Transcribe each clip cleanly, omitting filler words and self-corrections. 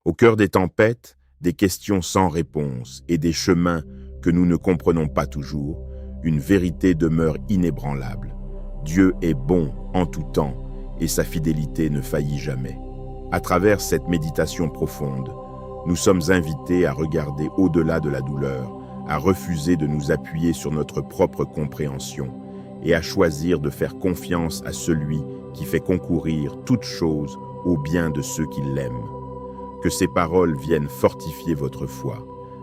Au cœur des tempêtes, des questions sans réponse et des chemins que nous ne comprenons pas toujours, une vérité demeure inébranlable. Dieu est bon en tout temps et sa fidélité ne faillit jamais. À travers cette méditation profonde, nous sommes invités à regarder au-delà de la douleur, à refuser de nous appuyer sur notre propre compréhension et à choisir de faire confiance à celui qui fait concourir toutes choses au bien de ceux qui l'aiment. Que ces paroles viennent fortifier votre foi,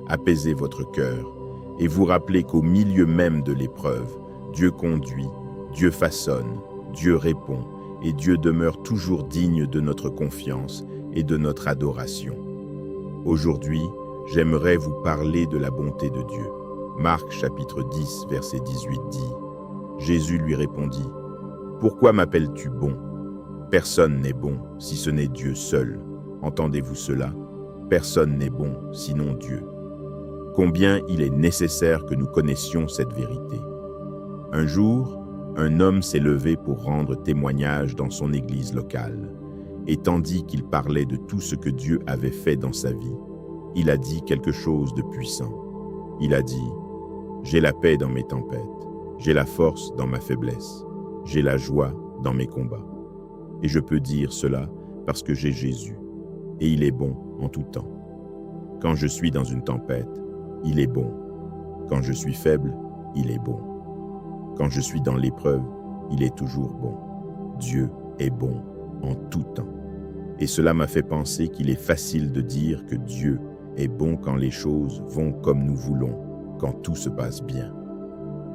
apaiser votre cœur et vous rappeler qu'au milieu même de l'épreuve, Dieu conduit, Dieu façonne, Dieu répond et Dieu demeure toujours digne de notre confiance et de notre adoration. Aujourd'hui, j'aimerais vous parler de la bonté de Dieu. Marc chapitre 10, verset 18 dit « Jésus lui répondit, « Pourquoi m'appelles-tu bon? Personne n'est bon si ce n'est Dieu seul. Entendez-vous cela? Personne n'est bon sinon Dieu. » Combien il est nécessaire que nous connaissions cette vérité. Un jour, un homme s'est levé pour rendre témoignage dans son église locale. Et tandis qu'il parlait de tout ce que Dieu avait fait dans sa vie, il a dit quelque chose de puissant. Il a dit « J'ai la paix dans mes tempêtes, j'ai la force dans ma faiblesse, j'ai la joie dans mes combats. Et je peux dire cela parce que j'ai Jésus, et il est bon en tout temps. Quand je suis dans une tempête, il est bon. Quand je suis faible, il est bon. Quand je suis dans l'épreuve, il est toujours bon. Dieu est bon en tout temps. » Et cela m'a fait penser qu'il est facile de dire que Dieu est bon quand les choses vont comme nous voulons, quand tout se passe bien.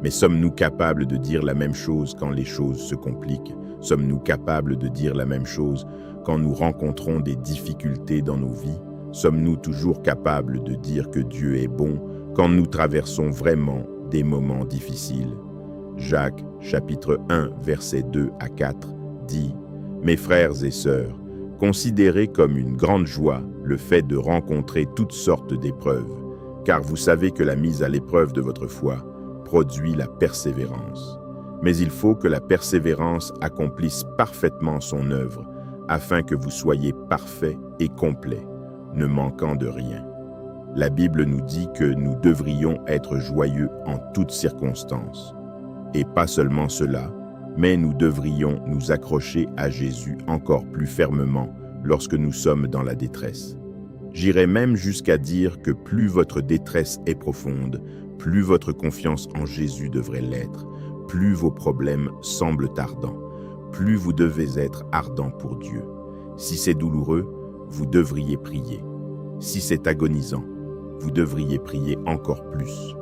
Mais sommes-nous capables de dire la même chose quand les choses se compliquent? Sommes-nous capables de dire la même chose quand nous rencontrons des difficultés dans nos vies? Sommes-nous toujours capables de dire que Dieu est bon quand nous traversons vraiment des moments difficiles? Jacques, chapitre 1, versets 2 à 4, dit « Mes frères et sœurs, considérez comme une grande joie le fait de rencontrer toutes sortes d'épreuves, car vous savez que la mise à l'épreuve de votre foi produit la persévérance. Mais il faut que la persévérance accomplisse parfaitement son œuvre, afin que vous soyez parfaits et complets, ne manquant de rien. » La Bible nous dit que nous devrions être joyeux en toutes circonstances. Et pas seulement cela, mais nous devrions nous accrocher à Jésus encore plus fermement lorsque nous sommes dans la détresse. J'irais même jusqu'à dire que plus votre détresse est profonde, plus votre confiance en Jésus devrait l'être, plus vos problèmes semblent ardents, plus vous devez être ardent pour Dieu. Si c'est douloureux, vous devriez prier. Si c'est agonisant, vous devriez prier encore plus.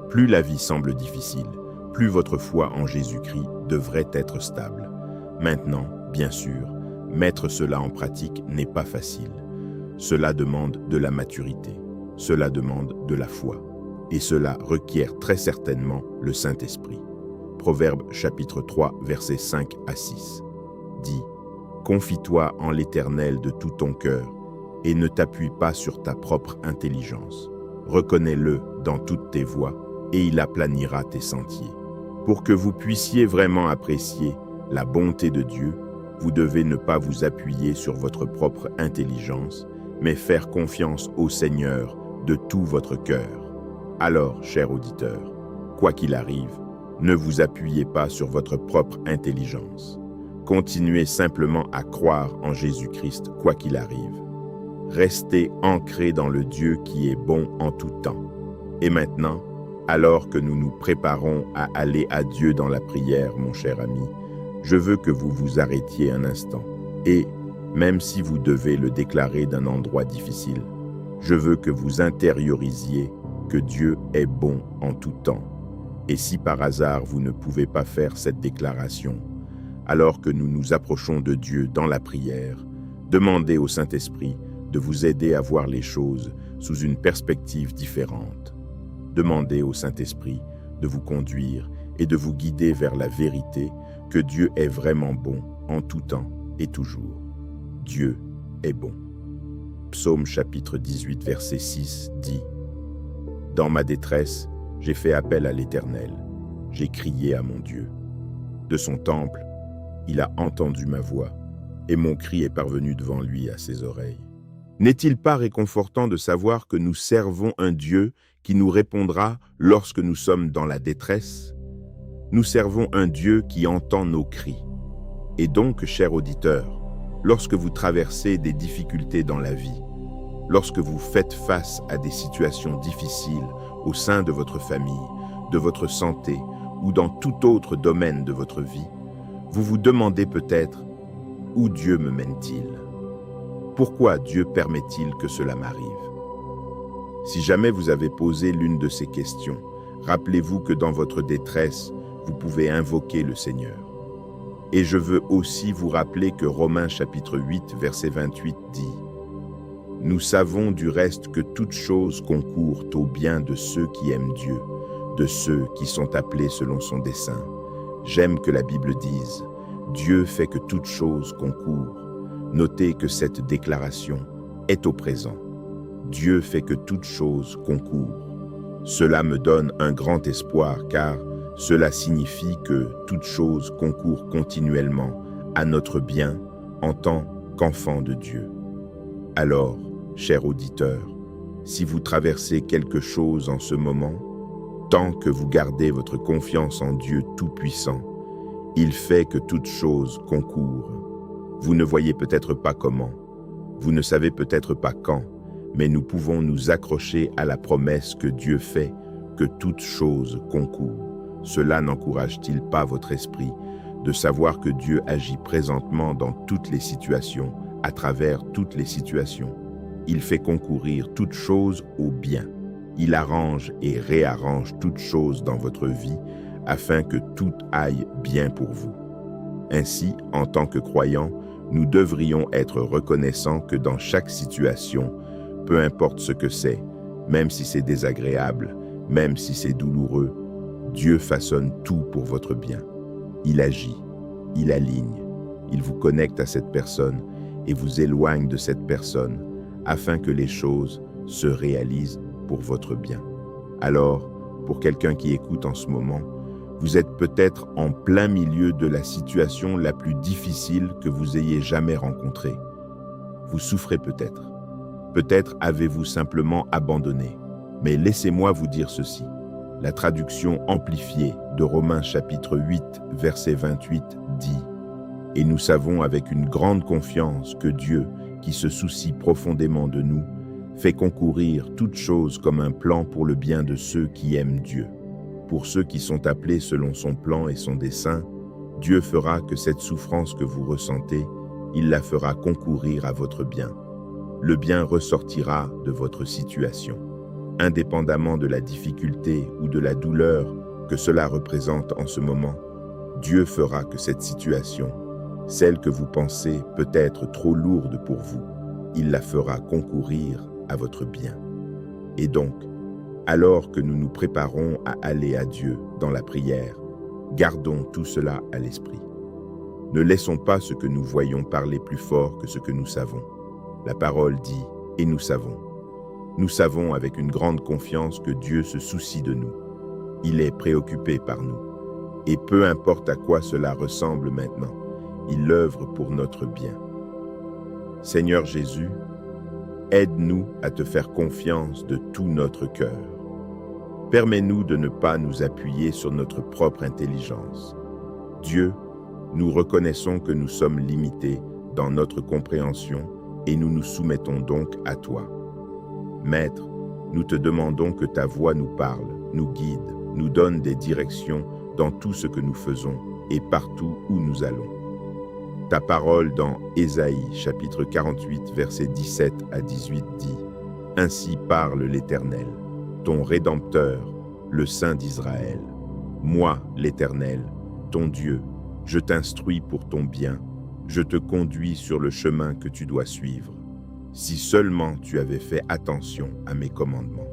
Plus la vie semble difficile, plus votre foi en Jésus-Christ devrait être stable. Maintenant, bien sûr, mettre cela en pratique n'est pas facile. Cela demande de la maturité, cela demande de la foi, et cela requiert très certainement le Saint-Esprit. Proverbe chapitre 3, versets 5 à 6 dit « Confie-toi en l'Éternel de tout ton cœur, et ne t'appuie pas sur ta propre intelligence. Reconnais-le dans toutes tes voies, et il aplanira tes sentiers. » Pour que vous puissiez vraiment apprécier la bonté de Dieu, vous devez ne pas vous appuyer sur votre propre intelligence, mais faire confiance au Seigneur de tout votre cœur. Alors, cher auditeur, quoi qu'il arrive, ne vous appuyez pas sur votre propre intelligence. Continuez simplement à croire en Jésus-Christ quoi qu'il arrive. Restez ancrés dans le Dieu qui est bon en tout temps. Et maintenant, alors que nous nous préparons à aller à Dieu dans la prière, mon cher ami, je veux que vous vous arrêtiez un instant. Et, même si vous devez le déclarer d'un endroit difficile, je veux que vous intériorisiez que Dieu est bon en tout temps. Et si par hasard vous ne pouvez pas faire cette déclaration, alors que nous nous approchons de Dieu dans la prière, demandez au Saint-Esprit de vous aider à voir les choses sous une perspective différente. Demandez au Saint-Esprit de vous conduire et de vous guider vers la vérité que Dieu est vraiment bon en tout temps et toujours. Dieu est bon. Psaume chapitre 18, verset 6 dit « Dans ma détresse, j'ai fait appel à l'Éternel, j'ai crié à mon Dieu. De son temple, il a entendu ma voix, et mon cri est parvenu devant lui à ses oreilles. N'est-il pas réconfortant de savoir que nous servons un Dieu qui nous répondra lorsque nous sommes dans la détresse? Nous servons un Dieu qui entend nos cris. Et donc, chers auditeurs, lorsque vous traversez des difficultés dans la vie, lorsque vous faites face à des situations difficiles au sein de votre famille, de votre santé ou dans tout autre domaine de votre vie, vous vous demandez peut-être « Où Dieu me mène-t-il ? Pourquoi Dieu permet-il que cela m'arrive ?» Si jamais vous avez posé l'une de ces questions, rappelez-vous que dans votre détresse, vous pouvez invoquer le Seigneur. Et je veux aussi vous rappeler que Romains chapitre 8, verset 28 dit « Nous savons du reste que toutes choses concourent au bien de ceux qui aiment Dieu, de ceux qui sont appelés selon son dessein. J'aime que la Bible dise « Dieu fait que toutes choses concourent ». Notez que cette déclaration est au présent. Dieu fait que toutes choses concourent. Cela me donne un grand espoir car cela signifie que toutes choses concourent continuellement à notre bien en tant qu'enfants de Dieu. Alors, chers auditeurs, si vous traversez quelque chose en ce moment, tant que vous gardez votre confiance en Dieu Tout-Puissant, il fait que toutes choses concourent. Vous ne voyez peut-être pas comment, vous ne savez peut-être pas quand, mais nous pouvons nous accrocher à la promesse que Dieu fait, que toutes choses concourent. Cela n'encourage-t-il pas votre esprit de savoir que Dieu agit présentement dans toutes les situations, à travers toutes les situations? Il fait concourir toutes choses au bien. Il arrange et réarrange toutes choses dans votre vie afin que tout aille bien pour vous. Ainsi, en tant que croyants, nous devrions être reconnaissants que dans chaque situation, peu importe ce que c'est, même si c'est désagréable, même si c'est douloureux, Dieu façonne tout pour votre bien. Il agit, il aligne, il vous connecte à cette personne et vous éloigne de cette personne afin que les choses se réalisent pour votre bien. Alors, pour quelqu'un qui écoute en ce moment, vous êtes peut-être en plein milieu de la situation la plus difficile que vous ayez jamais rencontrée. Vous souffrez peut-être. Peut-être avez-vous simplement abandonné. Mais laissez-moi vous dire ceci. La traduction amplifiée de Romains chapitre 8, verset 28 dit « Et nous savons avec une grande confiance que Dieu, qui se soucie profondément de nous, fait concourir toutes choses comme un plan pour le bien de ceux qui aiment Dieu. Pour ceux qui sont appelés selon son plan et son dessein, Dieu fera que cette souffrance que vous ressentez, il la fera concourir à votre bien. Le bien ressortira de votre situation. Indépendamment de la difficulté ou de la douleur que cela représente en ce moment, Dieu fera que cette situation, celle que vous pensez peut être trop lourde pour vous, il la fera concourir à votre bien. Et donc, alors que nous nous préparons à aller à Dieu dans la prière, gardons tout cela à l'esprit. Ne laissons pas ce que nous voyons parler plus fort que ce que nous savons. La parole dit « et nous savons ». Nous savons avec une grande confiance que Dieu se soucie de nous. Il est préoccupé par nous. Et peu importe à quoi cela ressemble maintenant, il œuvre pour notre bien. Seigneur Jésus, aide-nous à te faire confiance de tout notre cœur. Permets-nous de ne pas nous appuyer sur notre propre intelligence. Dieu, nous reconnaissons que nous sommes limités dans notre compréhension et nous nous soumettons donc à toi. Maître, nous te demandons que ta voix nous parle, nous guide, nous donne des directions dans tout ce que nous faisons et partout où nous allons. Ta parole dans Ésaïe chapitre 48 versets 17 à 18 dit « Ainsi parle l'Éternel, ton Rédempteur, le Saint d'Israël. Moi, l'Éternel, ton Dieu, je t'instruis pour ton bien, je te conduis sur le chemin que tu dois suivre. Si seulement tu avais fait attention à mes commandements.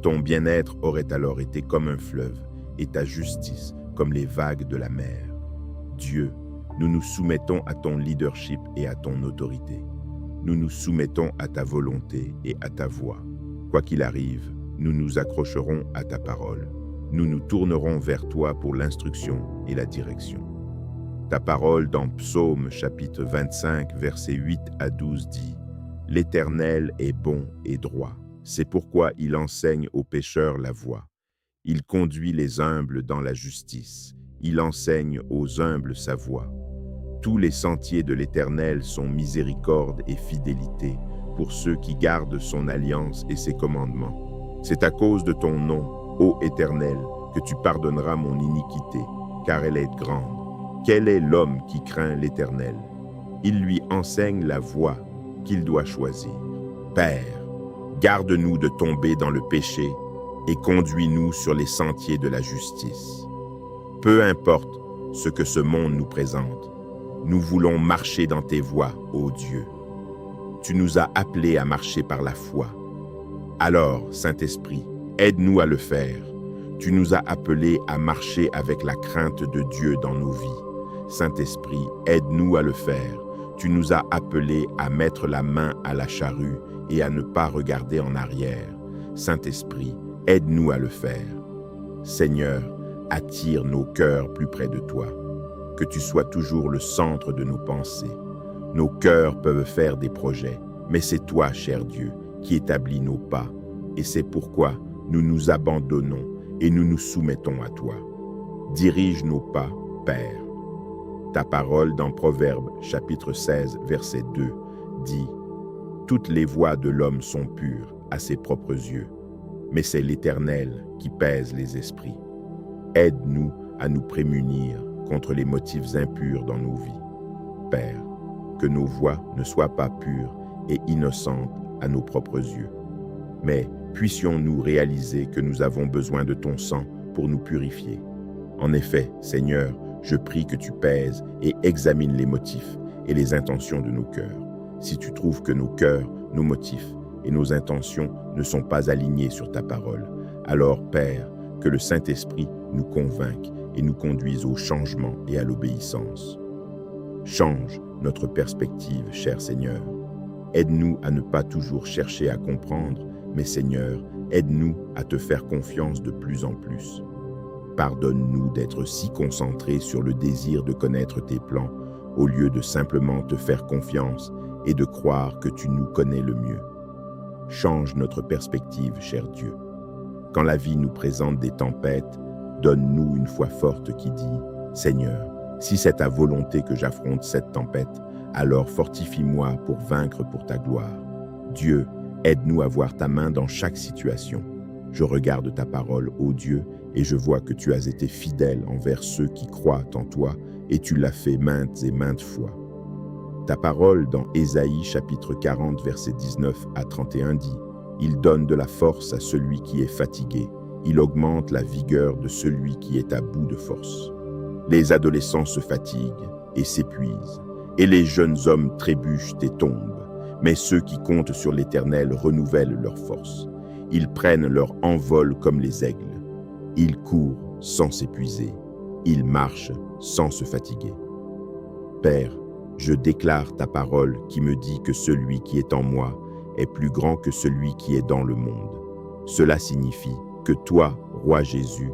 Ton bien-être aurait alors été comme un fleuve et ta justice comme les vagues de la mer. Dieu, nous nous soumettons à ton leadership et à ton autorité. Nous nous soumettons à ta volonté et à ta voix. Quoi qu'il arrive, nous nous accrocherons à ta parole. Nous nous tournerons vers toi pour l'instruction et la direction. Ta parole dans Psaume chapitre 25, versets 8 à 12 dit « L'Éternel est bon et droit. C'est pourquoi il enseigne aux pécheurs la voie. Il conduit les humbles dans la justice. Il enseigne aux humbles sa voie. Tous les sentiers de l'Éternel sont miséricorde et fidélité pour ceux qui gardent son alliance et ses commandements. C'est à cause de ton nom, ô Éternel, que tu pardonneras mon iniquité, car elle est grande. Quel est l'homme qui craint l'Éternel? Il lui enseigne la voie qu'il doit choisir. Père, garde-nous de tomber dans le péché et conduis-nous sur les sentiers de la justice. Peu importe ce que ce monde nous présente, nous voulons marcher dans tes voies, ô Dieu. Tu nous as appelés à marcher par la foi. Alors, Saint-Esprit, aide-nous à le faire. Tu nous as appelés à marcher avec la crainte de Dieu dans nos vies. Saint-Esprit, aide-nous à le faire. Tu nous as appelés à mettre la main à la charrue et à ne pas regarder en arrière. Saint-Esprit, aide-nous à le faire. Seigneur, attire nos cœurs plus près de toi. Que tu sois toujours le centre de nos pensées. Nos cœurs peuvent faire des projets, mais c'est toi, cher Dieu, qui établis nos pas. Et c'est pourquoi nous nous abandonnons et nous nous soumettons à toi. Dirige nos pas, Père. Ta parole dans Proverbes, chapitre 16, verset 2, dit « Toutes les voies de l'homme sont pures à ses propres yeux, mais c'est l'Éternel qui pèse les esprits. Aide-nous à nous prémunir contre les motifs impurs dans nos vies. Père, que nos voies ne soient pas pures et innocentes à nos propres yeux, mais puissions-nous réaliser que nous avons besoin de ton sang pour nous purifier. En effet, Seigneur, je prie que tu pèses et examines les motifs et les intentions de nos cœurs. Si tu trouves que nos cœurs, nos motifs et nos intentions ne sont pas alignés sur ta parole, alors, Père, que le Saint-Esprit nous convainque et nous conduise au changement et à l'obéissance. Change notre perspective, cher Seigneur. Aide-nous à ne pas toujours chercher à comprendre, mais Seigneur, aide-nous à te faire confiance de plus en plus. Pardonne-nous d'être si concentrés sur le désir de connaître tes plans, au lieu de simplement te faire confiance et de croire que tu nous connais le mieux. Change notre perspective, cher Dieu. Quand la vie nous présente des tempêtes, donne-nous une foi forte qui dit « Seigneur, si c'est ta volonté que j'affronte cette tempête, alors fortifie-moi pour vaincre pour ta gloire. Dieu, aide-nous à voir ta main dans chaque situation. Je regarde ta parole, ô Dieu, et je vois que tu as été fidèle envers ceux qui croient en toi, et tu l'as fait maintes et maintes fois. Ta parole dans Ésaïe chapitre 40, versets 19 à 31 dit « Il donne de la force à celui qui est fatigué, il augmente la vigueur de celui qui est à bout de force. Les adolescents se fatiguent et s'épuisent, et les jeunes hommes trébuchent et tombent, mais ceux qui comptent sur l'Éternel renouvellent leur force. Ils prennent leur envol comme les aigles. Ils courent sans s'épuiser. Ils marchent sans se fatiguer. Père, je déclare ta parole qui me dit que celui qui est en moi est plus grand que celui qui est dans le monde. Cela signifie que toi, Roi Jésus,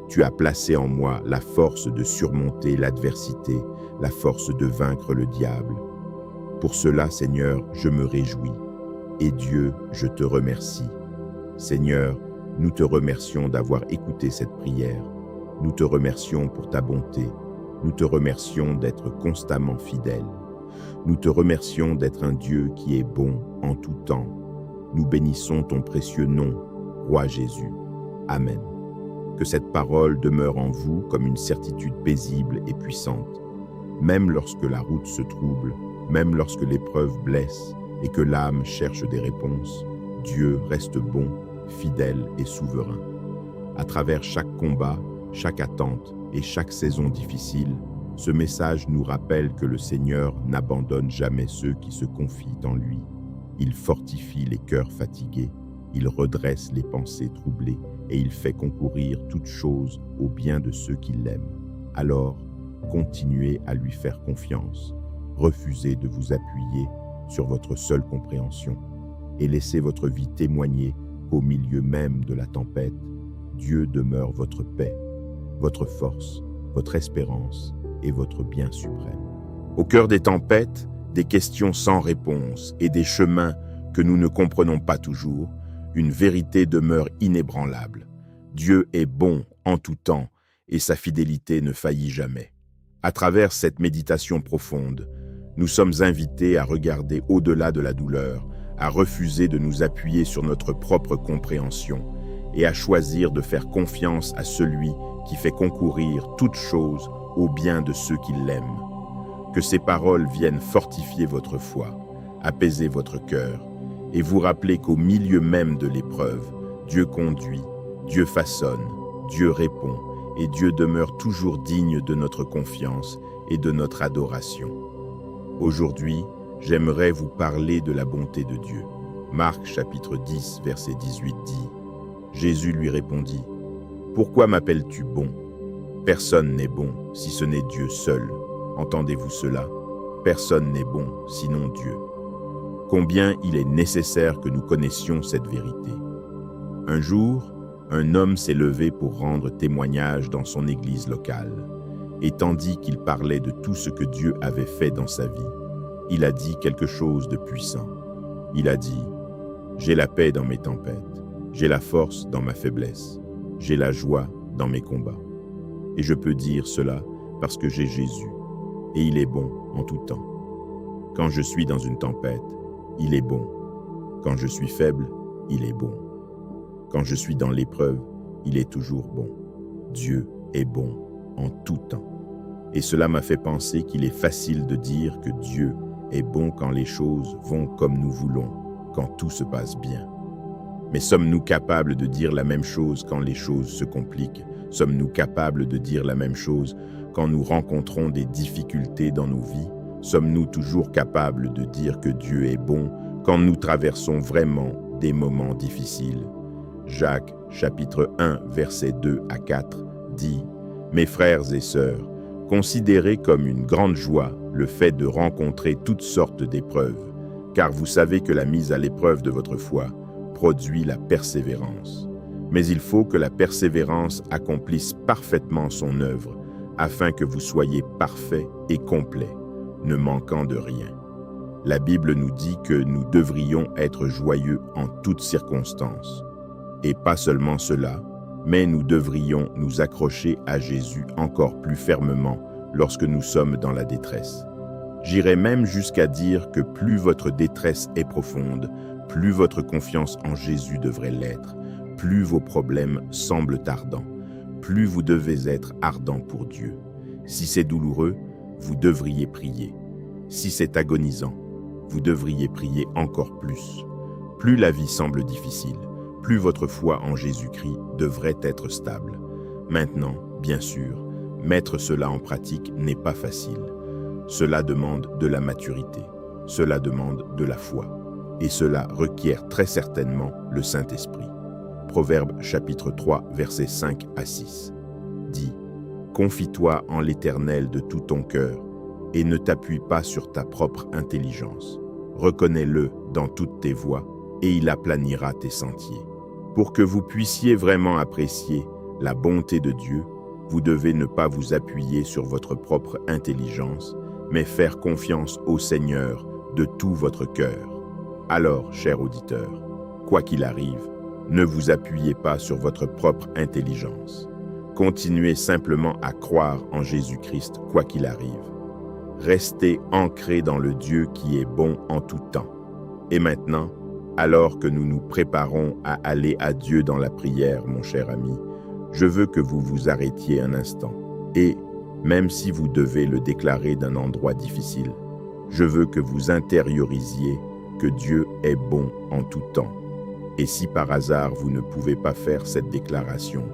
tu as placé en moi la force de surmonter l'adversité, la force de vaincre le diable. Pour cela, Seigneur, je me réjouis. Et Dieu, je te remercie. Seigneur, nous te remercions d'avoir écouté cette prière. Nous te remercions pour ta bonté. Nous te remercions d'être constamment fidèle. Nous te remercions d'être un Dieu qui est bon en tout temps. Nous bénissons ton précieux nom, Roi Jésus. Amen. Que cette parole demeure en vous comme une certitude paisible et puissante. Même lorsque la route se trouble, même lorsque l'épreuve blesse et que l'âme cherche des réponses, Dieu reste bon, fidèle et souverain. À travers chaque combat, chaque attente et chaque saison difficile, ce message nous rappelle que le Seigneur n'abandonne jamais ceux qui se confient en lui. Il fortifie les cœurs fatigués, il redresse les pensées troublées et il fait concourir toutes choses au bien de ceux qui l'aiment. Alors, continuez à lui faire confiance, refusez de vous appuyer sur votre seule compréhension et laissez votre vie témoigner qu'au milieu même de la tempête, Dieu demeure votre paix, votre force, votre espérance et votre bien suprême. Au cœur des tempêtes, des questions sans réponse et des chemins que nous ne comprenons pas toujours, une vérité demeure inébranlable. Dieu est bon en tout temps et sa fidélité ne faillit jamais. À travers cette méditation profonde, nous sommes invités à regarder au-delà de la douleur, à refuser de nous appuyer sur notre propre compréhension et à choisir de faire confiance à celui qui fait concourir toutes choses au bien de ceux qui l'aiment. Que ces paroles viennent fortifier votre foi, apaiser votre cœur et vous rappeler qu'au milieu même de l'épreuve, Dieu conduit, Dieu façonne, Dieu répond et Dieu demeure toujours digne de notre confiance et de notre adoration. Aujourd'hui, j'aimerais vous parler de la bonté de Dieu. Marc chapitre 10, verset 18 dit « Jésus lui répondit, « Pourquoi m'appelles-tu bon? Personne n'est bon si ce n'est Dieu seul. Entendez-vous cela? Personne n'est bon sinon Dieu. » Combien il est nécessaire que nous connaissions cette vérité. Un jour, un homme s'est levé pour rendre témoignage dans son église locale. Et tandis qu'il parlait de tout ce que Dieu avait fait dans sa vie, il a dit quelque chose de puissant. Il a dit « J'ai la paix dans mes tempêtes, j'ai la force dans ma faiblesse, j'ai la joie dans mes combats. Et je peux dire cela parce que j'ai Jésus, et il est bon en tout temps. Quand je suis dans une tempête, il est bon. Quand je suis faible, il est bon. Quand je suis dans l'épreuve, il est toujours bon. Dieu est bon en tout temps. » Et cela m'a fait penser qu'il est facile de dire que Dieu est bon quand les choses vont comme nous voulons, quand tout se passe bien. Mais sommes-nous capables de dire la même chose quand les choses se compliquent? Sommes-nous capables de dire la même chose quand nous rencontrons des difficultés dans nos vies? Sommes-nous toujours capables de dire que Dieu est bon quand nous traversons vraiment des moments difficiles? Jacques, chapitre 1, versets 2 à 4, dit « Mes frères et sœurs, considérez comme une grande joie le fait de rencontrer toutes sortes d'épreuves, car vous savez que la mise à l'épreuve de votre foi produit la persévérance. Mais il faut que la persévérance accomplisse parfaitement son œuvre, afin que vous soyez parfaits et complets, ne manquant de rien. La Bible nous dit que nous devrions être joyeux en toutes circonstances. Et pas seulement cela, mais nous devrions nous accrocher à Jésus encore plus fermement lorsque nous sommes dans la détresse. J'irais même jusqu'à dire que plus votre détresse est profonde, plus votre confiance en Jésus devrait l'être, plus vos problèmes semblent ardents, plus vous devez être ardent pour Dieu. Si c'est douloureux, vous devriez prier. Si c'est agonisant, vous devriez prier encore plus. Plus la vie semble difficile, plus votre foi en Jésus-Christ devrait être stable. Maintenant, bien sûr, mettre cela en pratique n'est pas facile. Cela demande de la maturité, cela demande de la foi, et cela requiert très certainement le Saint-Esprit. Proverbe chapitre 3, versets 5 à 6 dit « Confie-toi en l'Éternel de tout ton cœur, et ne t'appuie pas sur ta propre intelligence. Reconnais-le dans toutes tes voies, et il aplanira tes sentiers. » Pour que vous puissiez vraiment apprécier la bonté de Dieu, vous devez ne pas vous appuyer sur votre propre intelligence, mais faire confiance au Seigneur de tout votre cœur. Alors, cher auditeur, quoi qu'il arrive, ne vous appuyez pas sur votre propre intelligence. Continuez simplement à croire en Jésus-Christ quoi qu'il arrive. Restez ancrés dans le Dieu qui est bon en tout temps. Et maintenant, alors que nous nous préparons à aller à Dieu dans la prière, mon cher ami, je veux que vous vous arrêtiez un instant. Et, même si vous devez le déclarer d'un endroit difficile, je veux que vous intériorisiez que Dieu est bon en tout temps. Et si par hasard vous ne pouvez pas faire cette déclaration,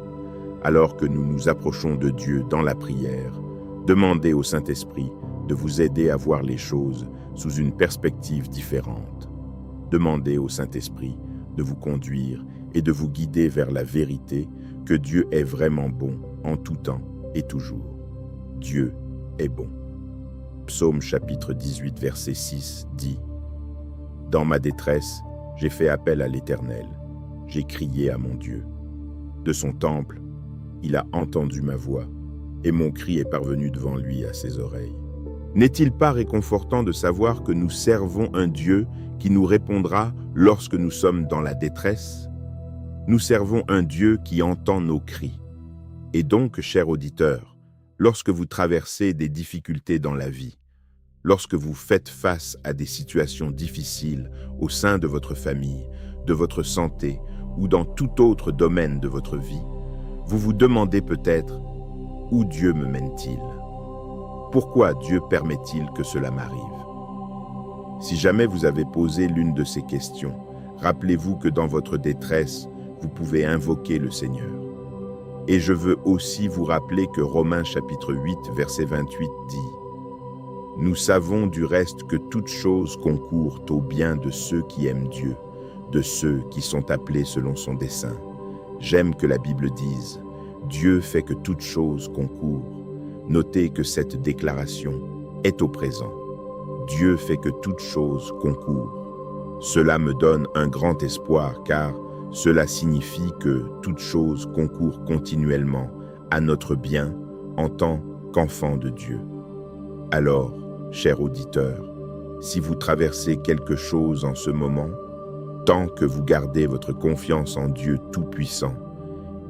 alors que nous nous approchons de Dieu dans la prière, demandez au Saint-Esprit de vous aider à voir les choses sous une perspective différente. Demandez au Saint-Esprit de vous conduire et de vous guider vers la vérité que Dieu est vraiment bon en tout temps et toujours. Dieu est bon. Psaume chapitre 18, verset 6 dit « Dans ma détresse, j'ai fait appel à l'Éternel. J'ai crié à mon Dieu. De son temple, il a entendu ma voix, et mon cri est parvenu devant lui à ses oreilles. » N'est-il pas réconfortant de savoir que nous servons un Dieu qui nous répondra lorsque nous sommes dans la détresse? Nous servons un Dieu qui entend nos cris. Et donc, cher auditeur, lorsque vous traversez des difficultés dans la vie, lorsque vous faites face à des situations difficiles au sein de votre famille, de votre santé ou dans tout autre domaine de votre vie, vous vous demandez peut-être « Où Dieu me mène-t-il ? Pourquoi Dieu permet-il que cela m'arrive ?» Si jamais vous avez posé l'une de ces questions, rappelez-vous que dans votre détresse, vous pouvez invoquer le Seigneur. Et je veux aussi vous rappeler que Romains chapitre 8, verset 28 dit « Nous savons du reste que toutes choses concourent au bien de ceux qui aiment Dieu, de ceux qui sont appelés selon son dessein. » J'aime que la Bible dise « Dieu fait que toutes choses concourent ». Notez que cette déclaration est au présent. Dieu fait que toutes choses concourent. Cela me donne un grand espoir car cela signifie que toutes choses concourent continuellement à notre bien en tant qu'enfants de Dieu. Alors, cher auditeur, si vous traversez quelque chose en ce moment, tant que vous gardez votre confiance en Dieu Tout-Puissant,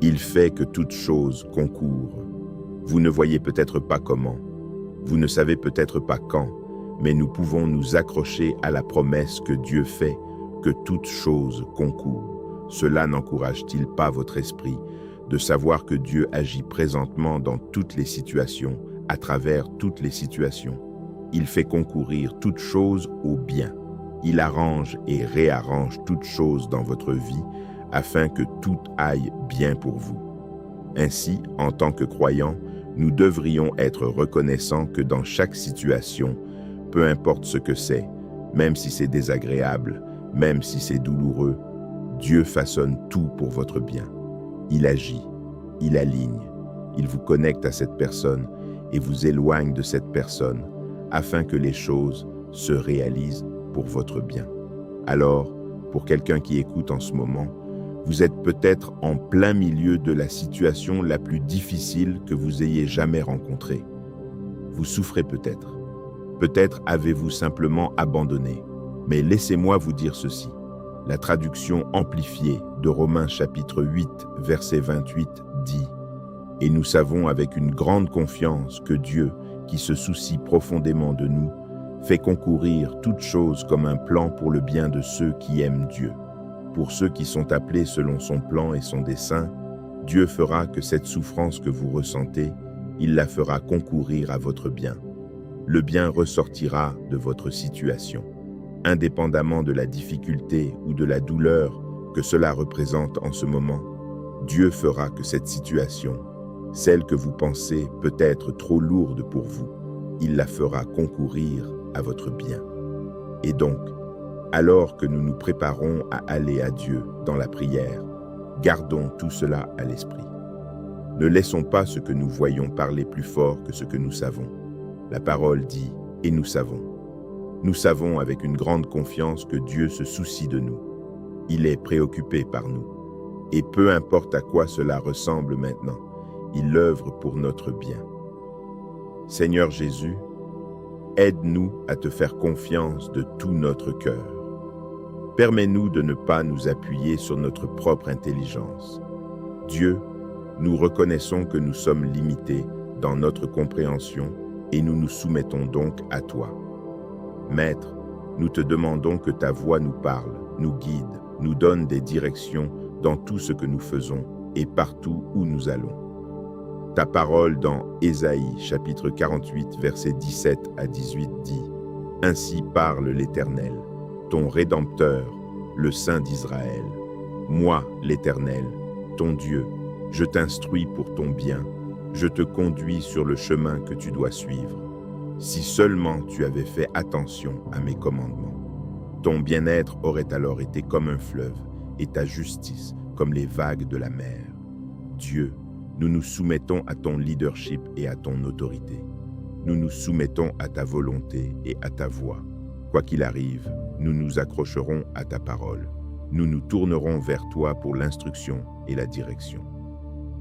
il fait que toutes choses concourent. Vous ne voyez peut-être pas comment, vous ne savez peut-être pas quand, mais nous pouvons nous accrocher à la promesse que Dieu fait que toutes choses concourent. Cela n'encourage-t-il pas votre esprit de savoir que Dieu agit présentement dans toutes les situations, à travers toutes les situations? Il fait concourir toutes choses au bien. Il arrange et réarrange toutes choses dans votre vie afin que tout aille bien pour vous. Ainsi, en tant que croyants, nous devrions être reconnaissants que dans chaque situation, peu importe ce que c'est, même si c'est désagréable, même si c'est douloureux, Dieu façonne tout pour votre bien. Il agit, il aligne, il vous connecte à cette personne et vous éloigne de cette personne afin que les choses se réalisent pour votre bien. Alors, pour quelqu'un qui écoute en ce moment, vous êtes peut-être en plein milieu de la situation la plus difficile que vous ayez jamais rencontrée. Vous souffrez peut-être. Peut-être avez-vous simplement abandonné. Mais laissez-moi vous dire ceci. La traduction amplifiée de Romains chapitre 8, verset 28 dit « Et nous savons avec une grande confiance que Dieu, qui se soucie profondément de nous, fait concourir toutes choses comme un plan pour le bien de ceux qui aiment Dieu. Pour ceux qui sont appelés selon son plan et son dessein, Dieu fera que cette souffrance que vous ressentez, il la fera concourir à votre bien. Le bien ressortira de votre situation. Indépendamment de la difficulté ou de la douleur que cela représente en ce moment, Dieu fera que cette situation, celle que vous pensez peut être trop lourde pour vous, il la fera concourir à votre bien. Et donc, alors que nous nous préparons à aller à Dieu dans la prière, gardons tout cela à l'esprit. Ne laissons pas ce que nous voyons parler plus fort que ce que nous savons. La parole dit « et nous savons ». Nous savons avec une grande confiance que Dieu se soucie de nous. Il est préoccupé par nous. Et peu importe à quoi cela ressemble maintenant, il œuvre pour notre bien. Seigneur Jésus, aide-nous à te faire confiance de tout notre cœur. Permets-nous de ne pas nous appuyer sur notre propre intelligence. Dieu, nous reconnaissons que nous sommes limités dans notre compréhension et nous nous soumettons donc à toi. Maître, nous te demandons que ta voix nous parle, nous guide, nous donne des directions dans tout ce que nous faisons et partout où nous allons. Ta parole dans Ésaïe chapitre 48 versets 17 à 18 dit « Ainsi parle l'Éternel, ton Rédempteur, le Saint d'Israël. Moi, l'Éternel, ton Dieu, je t'instruis pour ton bien, je te conduis sur le chemin que tu dois suivre. Si seulement tu avais fait attention à mes commandements. Ton bien-être aurait alors été comme un fleuve, et ta justice comme les vagues de la mer. Dieu, nous nous soumettons à ton leadership et à ton autorité. Nous nous soumettons à ta volonté et à ta voix. Quoi qu'il arrive, nous nous accrocherons à ta parole. Nous nous tournerons vers toi pour l'instruction et la direction.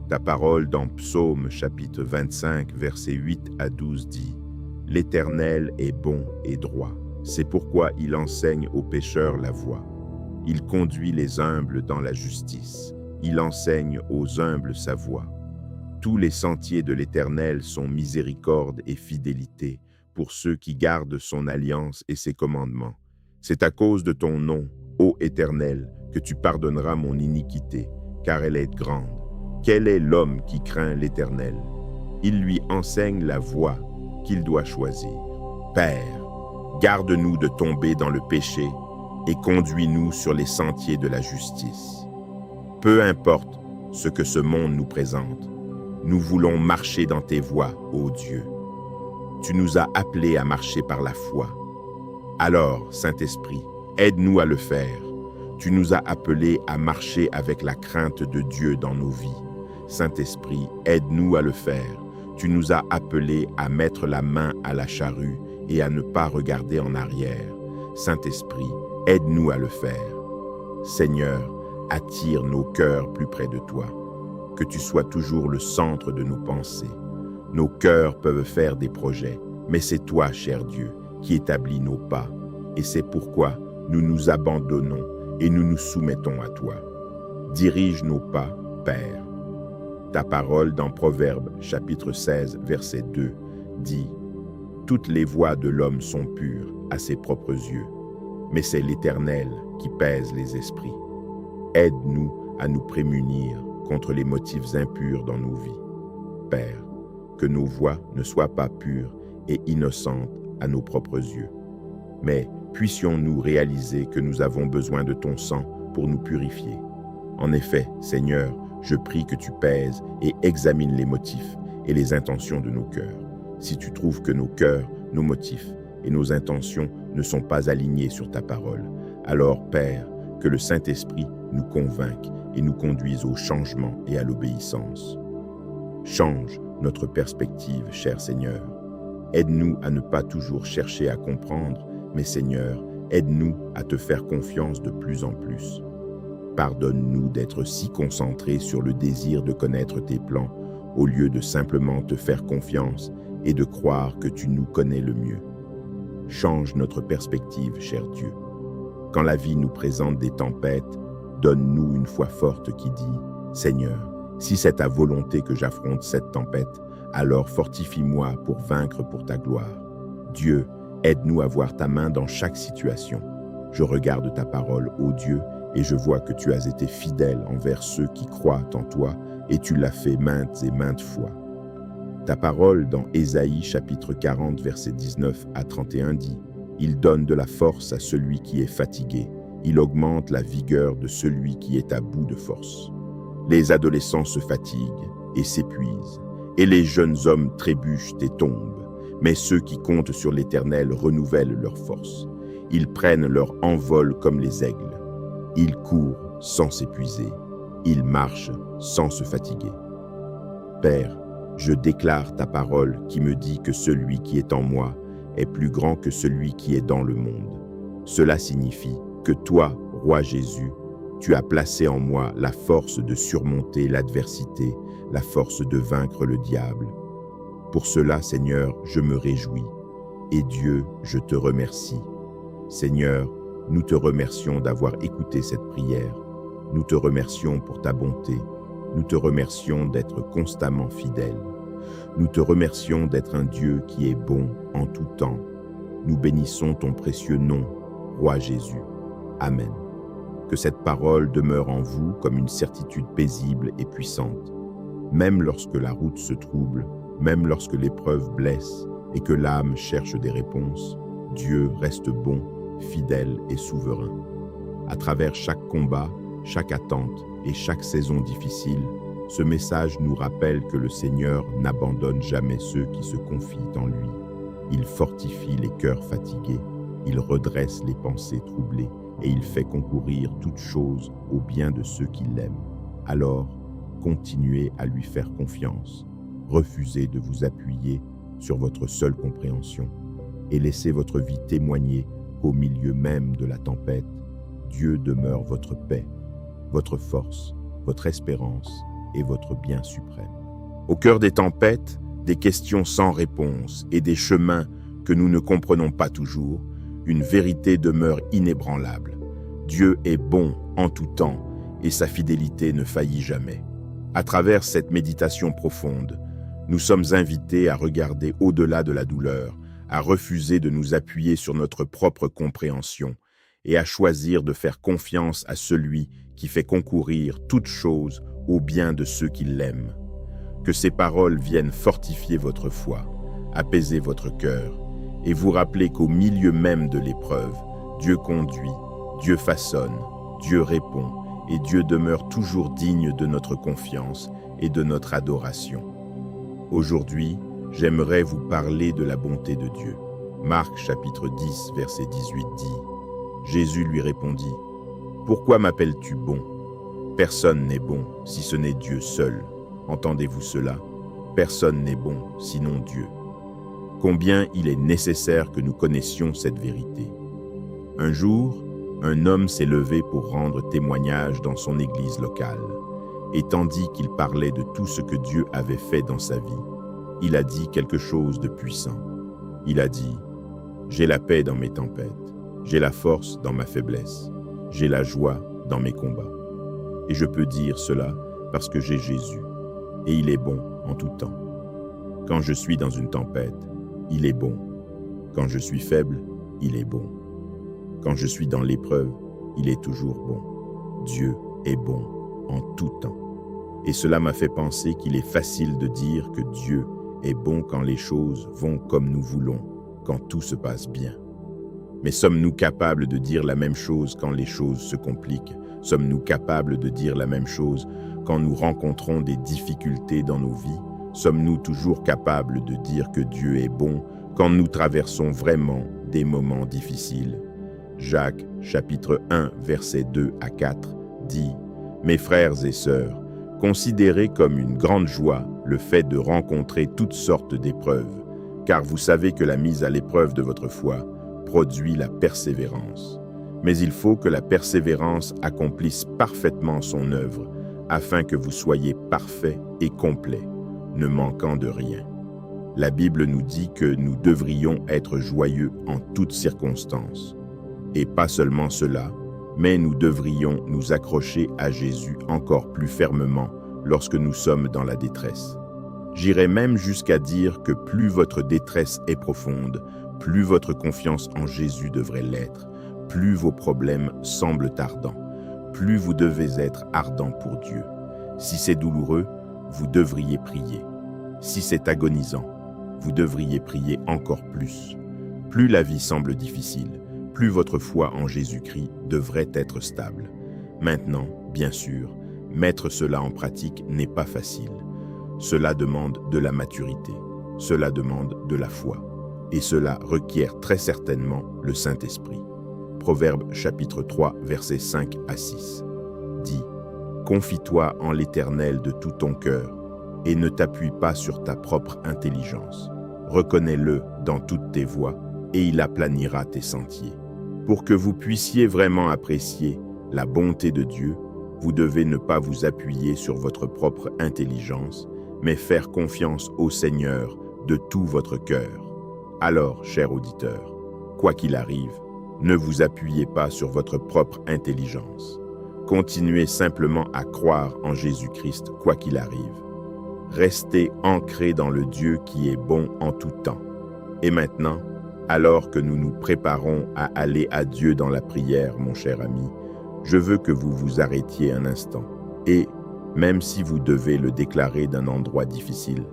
Ta parole dans Psaume chapitre 25, versets 8 à 12 dit « L'Éternel est bon et droit. C'est pourquoi il enseigne aux pécheurs la voie. Il conduit les humbles dans la justice. Il enseigne aux humbles sa voie. Tous les sentiers de l'Éternel sont miséricorde et fidélité pour ceux qui gardent son alliance et ses commandements. C'est à cause de ton nom, ô Éternel, que tu pardonneras mon iniquité, car elle est grande. Quel est l'homme qui craint l'Éternel? Il lui enseigne la voie qu'il doit choisir. Père, garde-nous de tomber dans le péché et conduis-nous sur les sentiers de la justice. Peu importe ce que ce monde nous présente, nous voulons marcher dans tes voies, ô Dieu. Tu nous as appelés à marcher par la foi. Alors, Saint-Esprit, aide-nous à le faire. Tu nous as appelés à marcher avec la crainte de Dieu dans nos vies. Saint-Esprit, aide-nous à le faire. Tu nous as appelés à mettre la main à la charrue et à ne pas regarder en arrière. Saint-Esprit, aide-nous à le faire. Seigneur, attire nos cœurs plus près de toi. Que tu sois toujours le centre de nos pensées. Nos cœurs peuvent faire des projets, mais c'est toi, cher Dieu, qui établis nos pas. Et c'est pourquoi nous nous abandonnons et nous nous soumettons à toi. Dirige nos pas, Père. Ta parole dans Proverbes, chapitre 16, verset 2, dit « Toutes les voies de l'homme sont pures à ses propres yeux, mais c'est l'Éternel qui pèse les esprits. Aide-nous à nous prémunir contre les motifs impurs dans nos vies. Père, que nos voies ne soient pas pures et innocentes à nos propres yeux, mais puissions-nous réaliser que nous avons besoin de ton sang pour nous purifier. En effet, Seigneur, je prie que tu pèses et examines les motifs et les intentions de nos cœurs. Si tu trouves que nos cœurs, nos motifs et nos intentions ne sont pas alignés sur ta parole, alors, Père, que le Saint-Esprit nous convainque et nous conduise au changement et à l'obéissance. Change notre perspective, cher Seigneur. Aide-nous à ne pas toujours chercher à comprendre, mais Seigneur, aide-nous à te faire confiance de plus en plus. Pardonne-nous d'être si concentrés sur le désir de connaître tes plans, au lieu de simplement te faire confiance et de croire que tu nous connais le mieux. Change notre perspective, cher Dieu. Quand la vie nous présente des tempêtes, donne-nous une foi forte qui dit « Seigneur, si c'est ta volonté que j'affronte cette tempête, alors fortifie-moi pour vaincre pour ta gloire. Dieu, aide-nous à voir ta main dans chaque situation. Je regarde ta parole, ô Dieu, et je vois que tu as été fidèle envers ceux qui croient en toi, et tu l'as fait maintes et maintes fois. Ta parole dans Ésaïe chapitre 40, versets 19 à 31 dit « Il donne de la force à celui qui est fatigué, il augmente la vigueur de celui qui est à bout de force. Les adolescents se fatiguent et s'épuisent, et les jeunes hommes trébuchent et tombent, mais ceux qui comptent sur l'Éternel renouvellent leur force. Ils prennent leur envol comme les aigles. Ils courent sans s'épuiser. Ils marchent sans se fatiguer. Père, je déclare ta parole qui me dit que celui qui est en moi est plus grand que celui qui est dans le monde. Cela signifie que toi, Roi Jésus, tu as placé en moi la force de surmonter l'adversité, la force de vaincre le diable. Pour cela, Seigneur, je me réjouis. Et Dieu, je te remercie. Seigneur, nous te remercions d'avoir écouté cette prière. Nous te remercions pour ta bonté. Nous te remercions d'être constamment fidèle. Nous te remercions d'être un Dieu qui est bon en tout temps. Nous bénissons ton précieux nom, Roi Jésus. Amen. Que cette parole demeure en vous comme une certitude paisible et puissante. Même lorsque la route se trouble, même lorsque l'épreuve blesse et que l'âme cherche des réponses, Dieu reste bon, fidèle et souverain. À travers chaque combat, chaque attente et chaque saison difficile, ce message nous rappelle que le Seigneur n'abandonne jamais ceux qui se confient en lui. Il fortifie les cœurs fatigués, il redresse les pensées troublées et il fait concourir toutes choses au bien de ceux qui l'aiment. Alors, continuez à lui faire confiance, refusez de vous appuyer sur votre seule compréhension et laissez votre vie témoigner qu'au milieu même de la tempête, Dieu demeure votre paix, votre force, votre espérance et votre bien suprême. Au cœur des tempêtes, des questions sans réponse et des chemins que nous ne comprenons pas toujours, une vérité demeure inébranlable. Dieu est bon en tout temps et sa fidélité ne faillit jamais. À travers cette méditation profonde, nous sommes invités à regarder au-delà de la douleur, à refuser de nous appuyer sur notre propre compréhension et à choisir de faire confiance à celui qui fait concourir toutes choses au bien de ceux qui l'aiment. Que ces paroles viennent fortifier votre foi, apaiser votre cœur et vous rappeler qu'au milieu même de l'épreuve, Dieu conduit, Dieu façonne, Dieu répond et Dieu demeure toujours digne de notre confiance et de notre adoration. Aujourd'hui, j'aimerais vous parler de la bonté de Dieu. Marc chapitre 10, verset 18 dit, Jésus lui répondit, « Pourquoi m'appelles-tu bon? Personne n'est bon si ce n'est Dieu seul. Entendez-vous cela? Personne n'est bon sinon Dieu. » Combien il est nécessaire que nous connaissions cette vérité. Un jour, un homme s'est levé pour rendre témoignage dans son église locale. Et tandis qu'il parlait de tout ce que Dieu avait fait dans sa vie, il a dit quelque chose de puissant. Il a dit, « J'ai la paix dans mes tempêtes, j'ai la force dans ma faiblesse, j'ai la joie dans mes combats. Et je peux dire cela parce que j'ai Jésus, et il est bon en tout temps. Quand je suis dans une tempête, il est bon. Quand je suis faible, il est bon. Quand je suis dans l'épreuve, il est toujours bon. Dieu est bon en tout temps. » Et cela m'a fait penser qu'il est facile de dire que Dieu est bon quand les choses vont comme nous voulons, quand tout se passe bien. Mais sommes-nous capables de dire la même chose quand les choses se compliquent? Sommes-nous capables de dire la même chose quand nous rencontrons des difficultés dans nos vies? Sommes-nous toujours capables de dire que Dieu est bon quand nous traversons vraiment des moments difficiles? Jacques, chapitre 1, versets 2 à 4, dit « Mes frères et sœurs, considérez comme une grande joie le fait de rencontrer toutes sortes d'épreuves, car vous savez que la mise à l'épreuve de votre foi produit la persévérance. Mais il faut que la persévérance accomplisse parfaitement son œuvre, afin que vous soyez parfaits et complets, ne manquant de rien. La Bible nous dit que nous devrions être joyeux en toutes circonstances. Et pas seulement cela, mais nous devrions nous accrocher à Jésus encore plus fermement lorsque nous sommes dans la détresse. J'irais même jusqu'à dire que plus votre détresse est profonde, plus votre confiance en Jésus devrait l'être, plus vos problèmes semblent ardents, plus vous devez être ardent pour Dieu. Si c'est douloureux, vous devriez prier. Si c'est agonisant, vous devriez prier encore plus. Plus la vie semble difficile, plus votre foi en Jésus-Christ devrait être stable. Maintenant, bien sûr, mettre cela en pratique n'est pas facile. Cela demande de la maturité, cela demande de la foi, et cela requiert très certainement le Saint-Esprit. Proverbe chapitre 3, versets 5 à 6 dit « Confie-toi en l'Éternel de tout ton cœur, et ne t'appuie pas sur ta propre intelligence. Reconnais-le dans toutes tes voies, et il aplanira tes sentiers. » Pour que vous puissiez vraiment apprécier la bonté de Dieu, vous devez ne pas vous appuyer sur votre propre intelligence, mais faire confiance au Seigneur de tout votre cœur. Alors, cher auditeur, quoi qu'il arrive, ne vous appuyez pas sur votre propre intelligence. Continuez simplement à croire en Jésus-Christ quoi qu'il arrive. Restez ancrés dans le Dieu qui est bon en tout temps. Et maintenant, alors que nous nous préparons à aller à Dieu dans la prière, mon cher ami, je veux que vous vous arrêtiez un instant. Et, même si vous devez le déclarer d'un endroit difficile,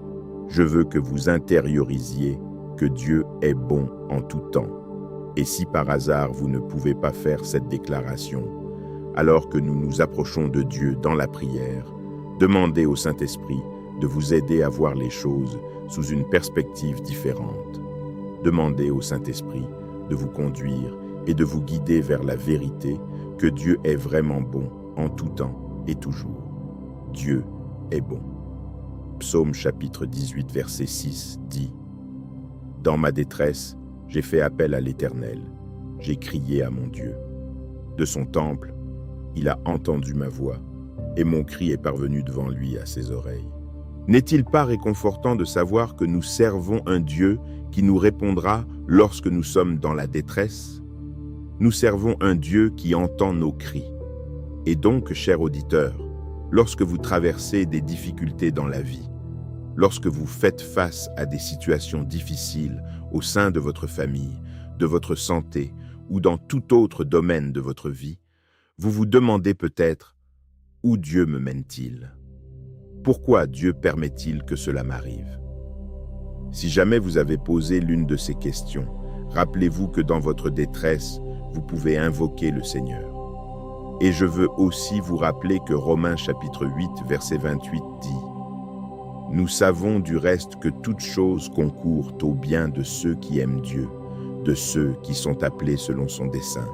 je veux que vous intériorisiez que Dieu est bon en tout temps. Et si par hasard vous ne pouvez pas faire cette déclaration, alors que nous nous approchons de Dieu dans la prière, demandez au Saint-Esprit de vous aider à voir les choses sous une perspective différente. Demandez au Saint-Esprit de vous conduire et de vous guider vers la vérité que Dieu est vraiment bon en tout temps et toujours. Dieu est bon. Psaume chapitre 18, verset 6 dit « Dans ma détresse, j'ai fait appel à l'Éternel, j'ai crié à mon Dieu. De son temple, il a entendu ma voix, et mon cri est parvenu devant lui à ses oreilles. N'est-il pas réconfortant de savoir que nous servons un Dieu qui nous répondra lorsque nous sommes dans la détresse? Nous servons un Dieu qui entend nos cris. Et donc, cher auditeur, lorsque vous traversez des difficultés dans la vie, lorsque vous faites face à des situations difficiles au sein de votre famille, de votre santé ou dans tout autre domaine de votre vie, vous vous demandez peut-être « Où Dieu me mène-t-il ? Pourquoi Dieu permet-il que cela m'arrive ?» Si jamais vous avez posé l'une de ces questions, rappelez-vous que dans votre détresse, vous pouvez invoquer le Seigneur. Et je veux aussi vous rappeler que Romains chapitre 8, verset 28 dit « Nous savons du reste que toutes choses concourent au bien de ceux qui aiment Dieu, de ceux qui sont appelés selon son dessein. »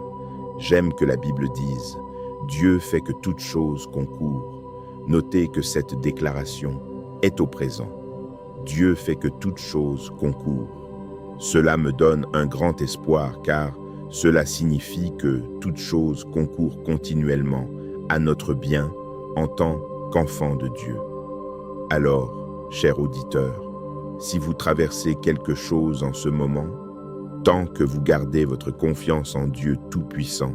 J'aime que la Bible dise « Dieu fait que toutes choses concourent ». Notez que cette déclaration est au présent. Dieu fait que toutes choses concourent. Cela me donne un grand espoir car cela signifie que toutes choses concourent continuellement à notre bien en tant qu'enfants de Dieu. Alors, cher auditeur, si vous traversez quelque chose en ce moment, tant que vous gardez votre confiance en Dieu Tout-Puissant,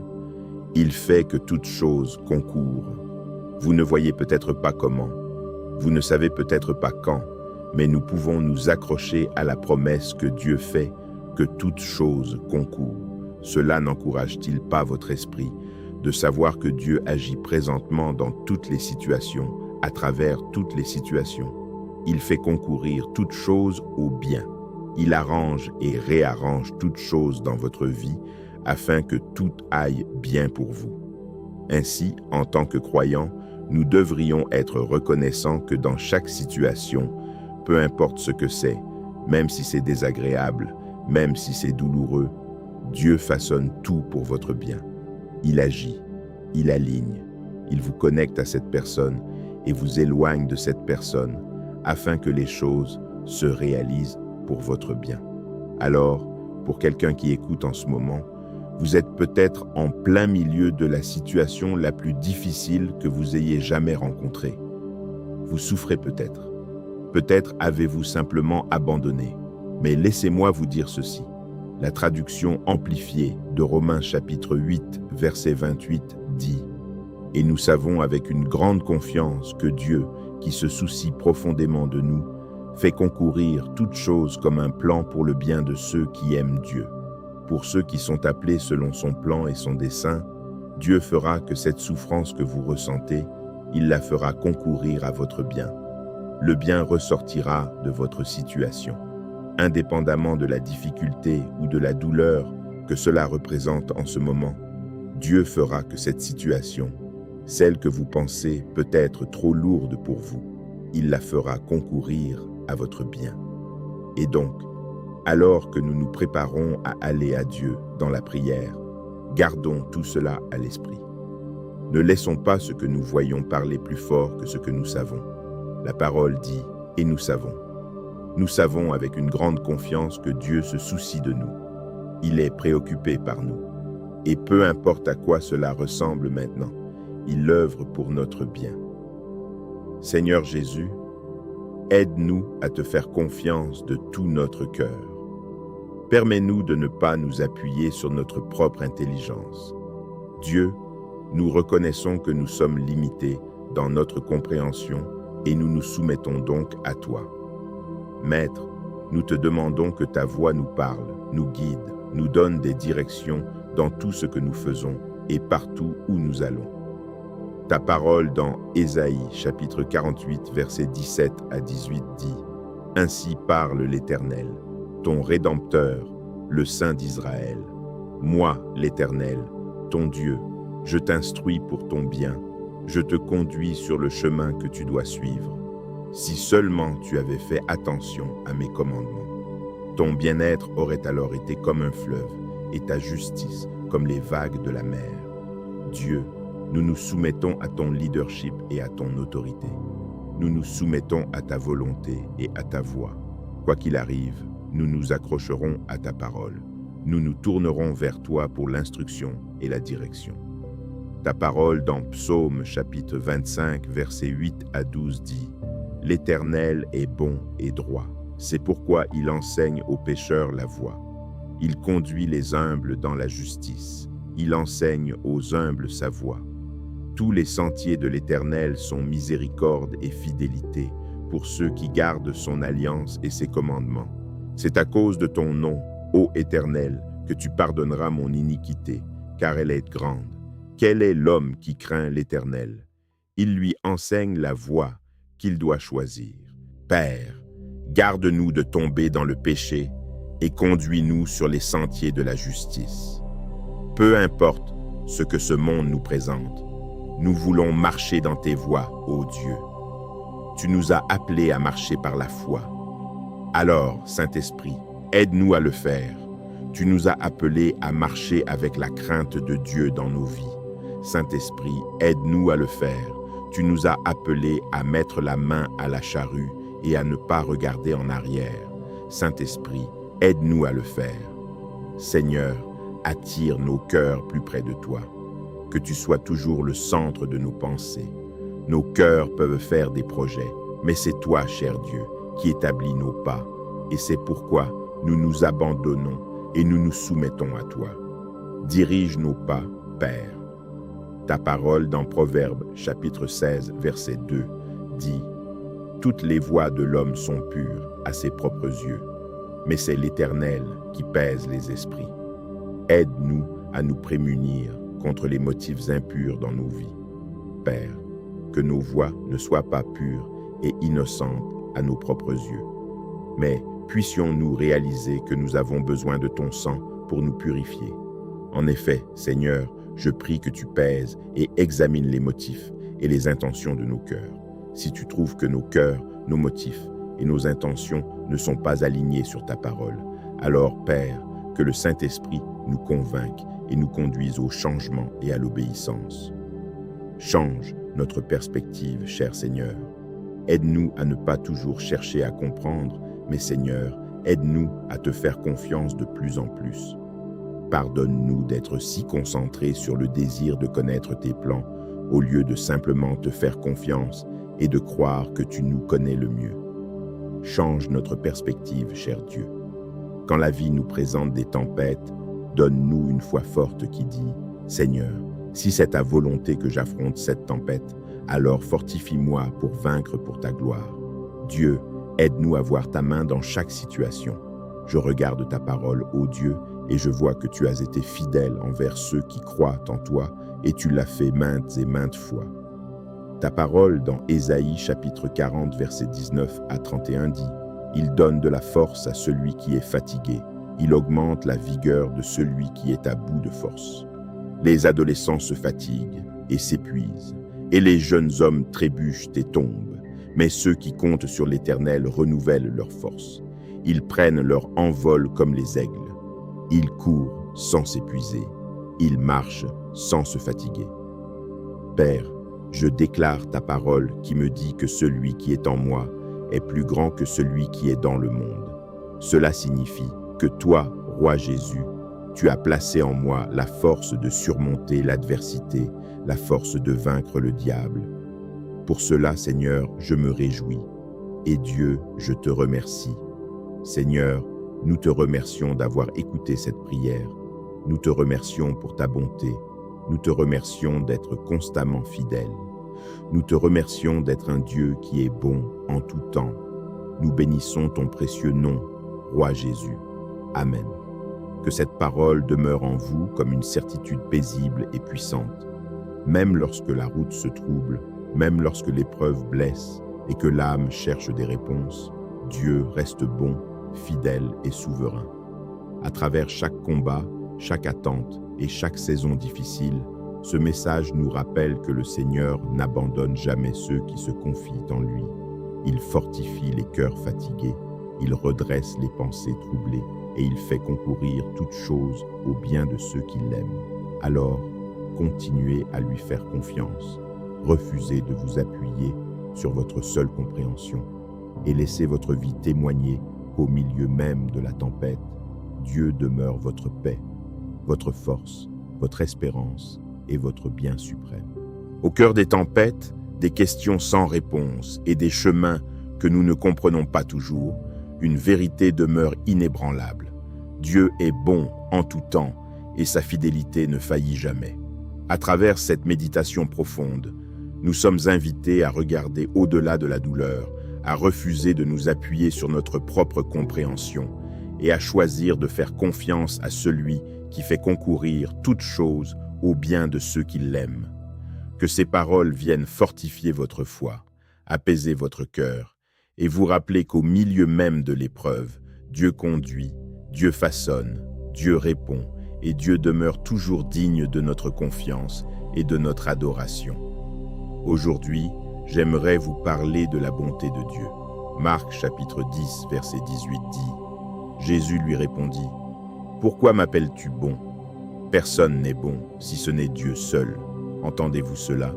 il fait que toutes choses concourent. Vous ne voyez peut-être pas comment, vous ne savez peut-être pas quand, mais nous pouvons nous accrocher à la promesse que Dieu fait que toutes choses concourent. Cela n'encourage-t-il pas votre esprit de savoir que Dieu agit présentement dans toutes les situations, à travers toutes les situations? Il fait concourir toutes choses au bien. Il arrange et réarrange toutes choses dans votre vie afin que tout aille bien pour vous. Ainsi, en tant que croyants, nous devrions être reconnaissants que dans chaque situation, peu importe ce que c'est, même si c'est désagréable, même si c'est douloureux, Dieu façonne tout pour votre bien. Il agit, il aligne, il vous connecte à cette personne et vous éloigne de cette personne afin que les choses se réalisent pour votre bien. Alors, pour quelqu'un qui écoute en ce moment, vous êtes peut-être en plein milieu de la situation la plus difficile que vous ayez jamais rencontrée. Vous souffrez peut-être. Peut-être avez-vous simplement abandonné. Mais laissez-moi vous dire ceci. La traduction amplifiée de Romains chapitre 8, verset 28 dit « Et nous savons avec une grande confiance que Dieu, qui se soucie profondément de nous, fait concourir toutes choses comme un plan pour le bien de ceux qui aiment Dieu. Pour ceux qui sont appelés selon son plan et son dessein, Dieu fera que cette souffrance que vous ressentez, il la fera concourir à votre bien. Le bien ressortira de votre situation. Indépendamment de la difficulté ou de la douleur que cela représente en ce moment, Dieu fera que cette situation, celle que vous pensez peut être trop lourde pour vous, il la fera concourir à votre bien. Et donc, alors que nous nous préparons à aller à Dieu dans la prière, gardons tout cela à l'esprit. Ne laissons pas ce que nous voyons parler plus fort que ce que nous savons. La parole dit « et nous savons ». Nous savons avec une grande confiance que Dieu se soucie de nous. Il est préoccupé par nous. Et peu importe à quoi cela ressemble maintenant, il œuvre pour notre bien. Seigneur Jésus, aide-nous à te faire confiance de tout notre cœur. Permets-nous de ne pas nous appuyer sur notre propre intelligence. Dieu, nous reconnaissons que nous sommes limités dans notre compréhension et nous nous soumettons donc à toi. Maître, nous te demandons que ta voix nous parle, nous guide, nous donne des directions dans tout ce que nous faisons et partout où nous allons. Ta parole dans Ésaïe, chapitre 48, versets 17 à 18 dit « Ainsi parle l'Éternel, ton Rédempteur, le Saint d'Israël. Moi, l'Éternel, ton Dieu, je t'instruis pour ton bien, je te conduis sur le chemin que tu dois suivre. Si seulement tu avais fait attention à mes commandements, ton bien-être aurait alors été comme un fleuve et ta justice comme les vagues de la mer. Dieu, nous nous soumettons à ton leadership et à ton autorité. Nous nous soumettons à ta volonté et à ta voix. Quoi qu'il arrive, nous nous accrocherons à ta parole. Nous nous tournerons vers toi pour l'instruction et la direction. Ta parole dans Psaume chapitre 25, versets 8 à 12 dit « L'Éternel est bon et droit. C'est pourquoi il enseigne aux pécheurs la voie. Il conduit les humbles dans la justice. Il enseigne aux humbles sa voie. Tous les sentiers de l'Éternel sont miséricorde et fidélité pour ceux qui gardent son alliance et ses commandements. C'est à cause de ton nom, ô Éternel, que tu pardonneras mon iniquité, car elle est grande. Quel est l'homme qui craint l'Éternel? Il lui enseigne la voie qu'il doit choisir. Père, garde-nous de tomber dans le péché et conduis-nous sur les sentiers de la justice. Peu importe ce que ce monde nous présente, nous voulons marcher dans tes voies, ô Dieu. Tu nous as appelés à marcher par la foi. Alors, Saint-Esprit, aide-nous à le faire. Tu nous as appelés à marcher avec la crainte de Dieu dans nos vies. Saint-Esprit, aide-nous à le faire. Tu nous as appelés à mettre la main à la charrue et à ne pas regarder en arrière. Saint-Esprit, aide-nous à le faire. Seigneur, attire nos cœurs plus près de toi. Que tu sois toujours le centre de nos pensées. Nos cœurs peuvent faire des projets, mais c'est toi, cher Dieu, qui établis nos pas. Et c'est pourquoi nous nous abandonnons et nous nous soumettons à toi. Dirige nos pas, Père. Ta parole dans Proverbes chapitre 16, verset 2, dit « Toutes les voies de l'homme sont pures à ses propres yeux, mais c'est l'Éternel qui pèse les esprits. Aide-nous à nous prémunir contre les motifs impurs dans nos vies. Père, que nos voies ne soient pas pures et innocentes à nos propres yeux, mais puissions-nous réaliser que nous avons besoin de ton sang pour nous purifier. En effet, Seigneur, je prie que tu pèses et examines les motifs et les intentions de nos cœurs. Si tu trouves que nos cœurs, nos motifs et nos intentions ne sont pas alignés sur ta parole, alors, Père, que le Saint-Esprit nous convainque et nous conduise au changement et à l'obéissance. Change notre perspective, cher Seigneur. Aide-nous à ne pas toujours chercher à comprendre, mais Seigneur, aide-nous à te faire confiance de plus en plus. Pardonne-nous d'être si concentrés sur le désir de connaître tes plans, au lieu de simplement te faire confiance et de croire que tu nous connais le mieux. Change notre perspective, cher Dieu. Quand la vie nous présente des tempêtes, donne-nous une foi forte qui dit « Seigneur, si c'est ta volonté que j'affronte cette tempête, alors fortifie-moi pour vaincre pour ta gloire. Dieu, aide-nous à voir ta main dans chaque situation. Je regarde ta parole, ô Dieu, et je vois que tu as été fidèle envers ceux qui croient en toi, et tu l'as fait maintes et maintes fois. Ta parole dans Ésaïe chapitre 40, verset 19 à 31 dit « Il donne de la force à celui qui est fatigué, il augmente la vigueur de celui qui est à bout de force. Les adolescents se fatiguent et s'épuisent, et les jeunes hommes trébuchent et tombent, mais ceux qui comptent sur l'Éternel renouvellent leur force. Ils prennent leur envol comme les aigles. Ils courent sans s'épuiser. Ils marchent sans se fatiguer. Père, je déclare ta parole qui me dit que celui qui est en moi est plus grand que celui qui est dans le monde. Cela signifie que toi, Roi Jésus, tu as placé en moi la force de surmonter l'adversité, la force de vaincre le diable. Pour cela, Seigneur, je me réjouis. Et Dieu, je te remercie. Seigneur, nous te remercions d'avoir écouté cette prière. Nous te remercions pour ta bonté. Nous te remercions d'être constamment fidèle. Nous te remercions d'être un Dieu qui est bon en tout temps. Nous bénissons ton précieux nom, Roi Jésus. Amen. Que cette parole demeure en vous comme une certitude paisible et puissante. Même lorsque la route se trouble, même lorsque l'épreuve blesse et que l'âme cherche des réponses, Dieu reste bon, fidèle et souverain. À travers chaque combat, chaque attente et chaque saison difficile, ce message nous rappelle que le Seigneur n'abandonne jamais ceux qui se confient en lui. Il fortifie les cœurs fatigués, il redresse les pensées troublées et il fait concourir toutes choses au bien de ceux qui l'aiment. Alors, continuez à lui faire confiance. Refusez de vous appuyer sur votre seule compréhension et laissez votre vie témoigner qu'au milieu même de la tempête, Dieu demeure votre paix, votre force, votre espérance et votre bien suprême. Au cœur des tempêtes, des questions sans réponse et des chemins que nous ne comprenons pas toujours, une vérité demeure inébranlable. Dieu est bon en tout temps et sa fidélité ne faillit jamais. À travers cette méditation profonde, nous sommes invités à regarder au-delà de la douleur, à refuser de nous appuyer sur notre propre compréhension et à choisir de faire confiance à celui qui fait concourir toutes choses au bien de ceux qui l'aiment. Que ces paroles viennent fortifier votre foi, apaiser votre cœur et vous rappeler qu'au milieu même de l'épreuve, Dieu conduit, Dieu façonne, Dieu répond et Dieu demeure toujours digne de notre confiance et de notre adoration. Aujourd'hui, j'aimerais vous parler de la bonté de Dieu. Marc chapitre 10, verset 18 dit, Jésus lui répondit, « Pourquoi m'appelles-tu bon ? Personne n'est bon si ce n'est Dieu seul. Entendez-vous cela ?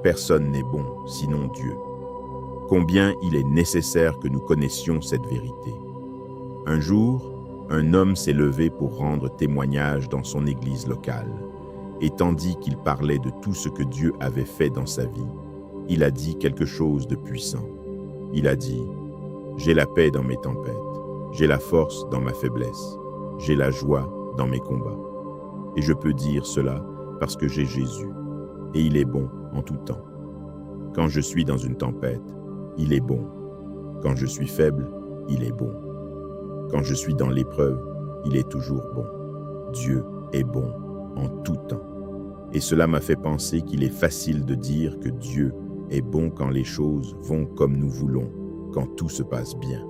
Personne n'est bon sinon Dieu. » Combien il est nécessaire que nous connaissions cette vérité. Un jour, un homme s'est levé pour rendre témoignage dans son église locale. Et tandis qu'il parlait de tout ce que Dieu avait fait dans sa vie, il a dit quelque chose de puissant. Il a dit, « J'ai la paix dans mes tempêtes, j'ai la force dans ma faiblesse, j'ai la joie dans mes combats. Et je peux dire cela parce que j'ai Jésus, et il est bon en tout temps. Quand je suis dans une tempête, il est bon. Quand je suis faible, il est bon. Quand je suis dans l'épreuve, il est toujours bon. Dieu est bon en tout temps. » Et cela m'a fait penser qu'il est facile de dire que Dieu est bon quand les choses vont comme nous voulons, quand tout se passe bien.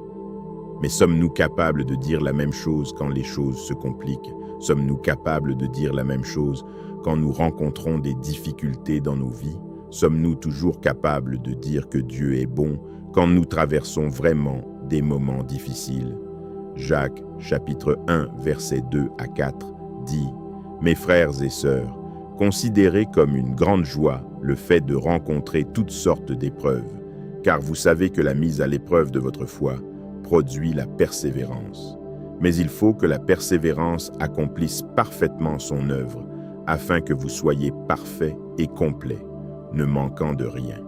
Mais sommes-nous capables de dire la même chose quand les choses se compliquent? Sommes-nous capables de dire la même chose quand nous rencontrons des difficultés dans nos vies? Sommes-nous toujours capables de dire que Dieu est bon quand nous traversons vraiment des moments difficiles? Jacques, chapitre 1, versets 2 à 4, dit « Mes frères et sœurs, considérez comme une grande joie le fait de rencontrer toutes sortes d'épreuves, car vous savez que la mise à l'épreuve de votre foi produit la persévérance. Mais il faut que la persévérance accomplisse parfaitement son œuvre, afin que vous soyez parfaits et complets, ne manquant de rien.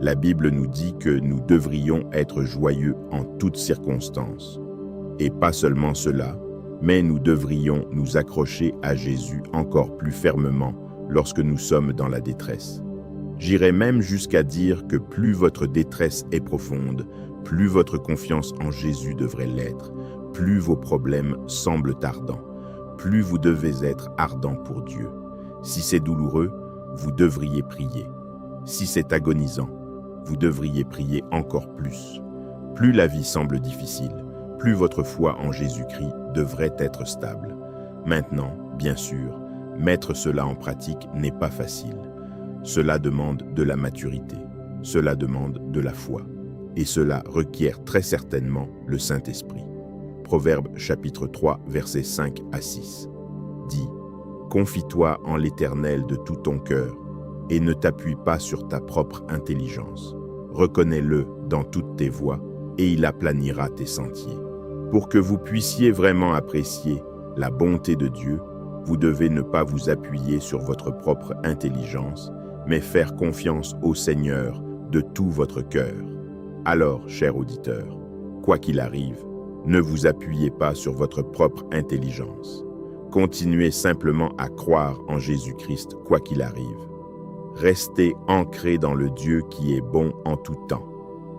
La Bible nous dit que nous devrions être joyeux en toutes circonstances. Et pas seulement cela, mais nous devrions nous accrocher à Jésus encore plus fermement lorsque nous sommes dans la détresse. J'irais même jusqu'à dire que plus votre détresse est profonde, plus votre confiance en Jésus devrait l'être, plus vos problèmes semblent ardents, plus vous devez être ardent pour Dieu. Si c'est douloureux, vous devriez prier. Si c'est agonisant, vous devriez prier encore plus. Plus la vie semble difficile, plus votre foi en Jésus-Christ devrait être stable. Maintenant, bien sûr, mettre cela en pratique n'est pas facile. Cela demande de la maturité, cela demande de la foi, et cela requiert très certainement le Saint-Esprit. Proverbe chapitre 3, versets 5 à 6 dit « Confie-toi en l'Éternel de tout ton cœur, et ne t'appuie pas sur ta propre intelligence. Reconnais-le dans toutes tes voies, et il aplanira tes sentiers. » Pour que vous puissiez vraiment apprécier la bonté de Dieu, vous devez ne pas vous appuyer sur votre propre intelligence, mais faire confiance au Seigneur de tout votre cœur. Alors, cher auditeur, quoi qu'il arrive, ne vous appuyez pas sur votre propre intelligence. Continuez simplement à croire en Jésus-Christ quoi qu'il arrive. Restez ancrés dans le Dieu qui est bon en tout temps.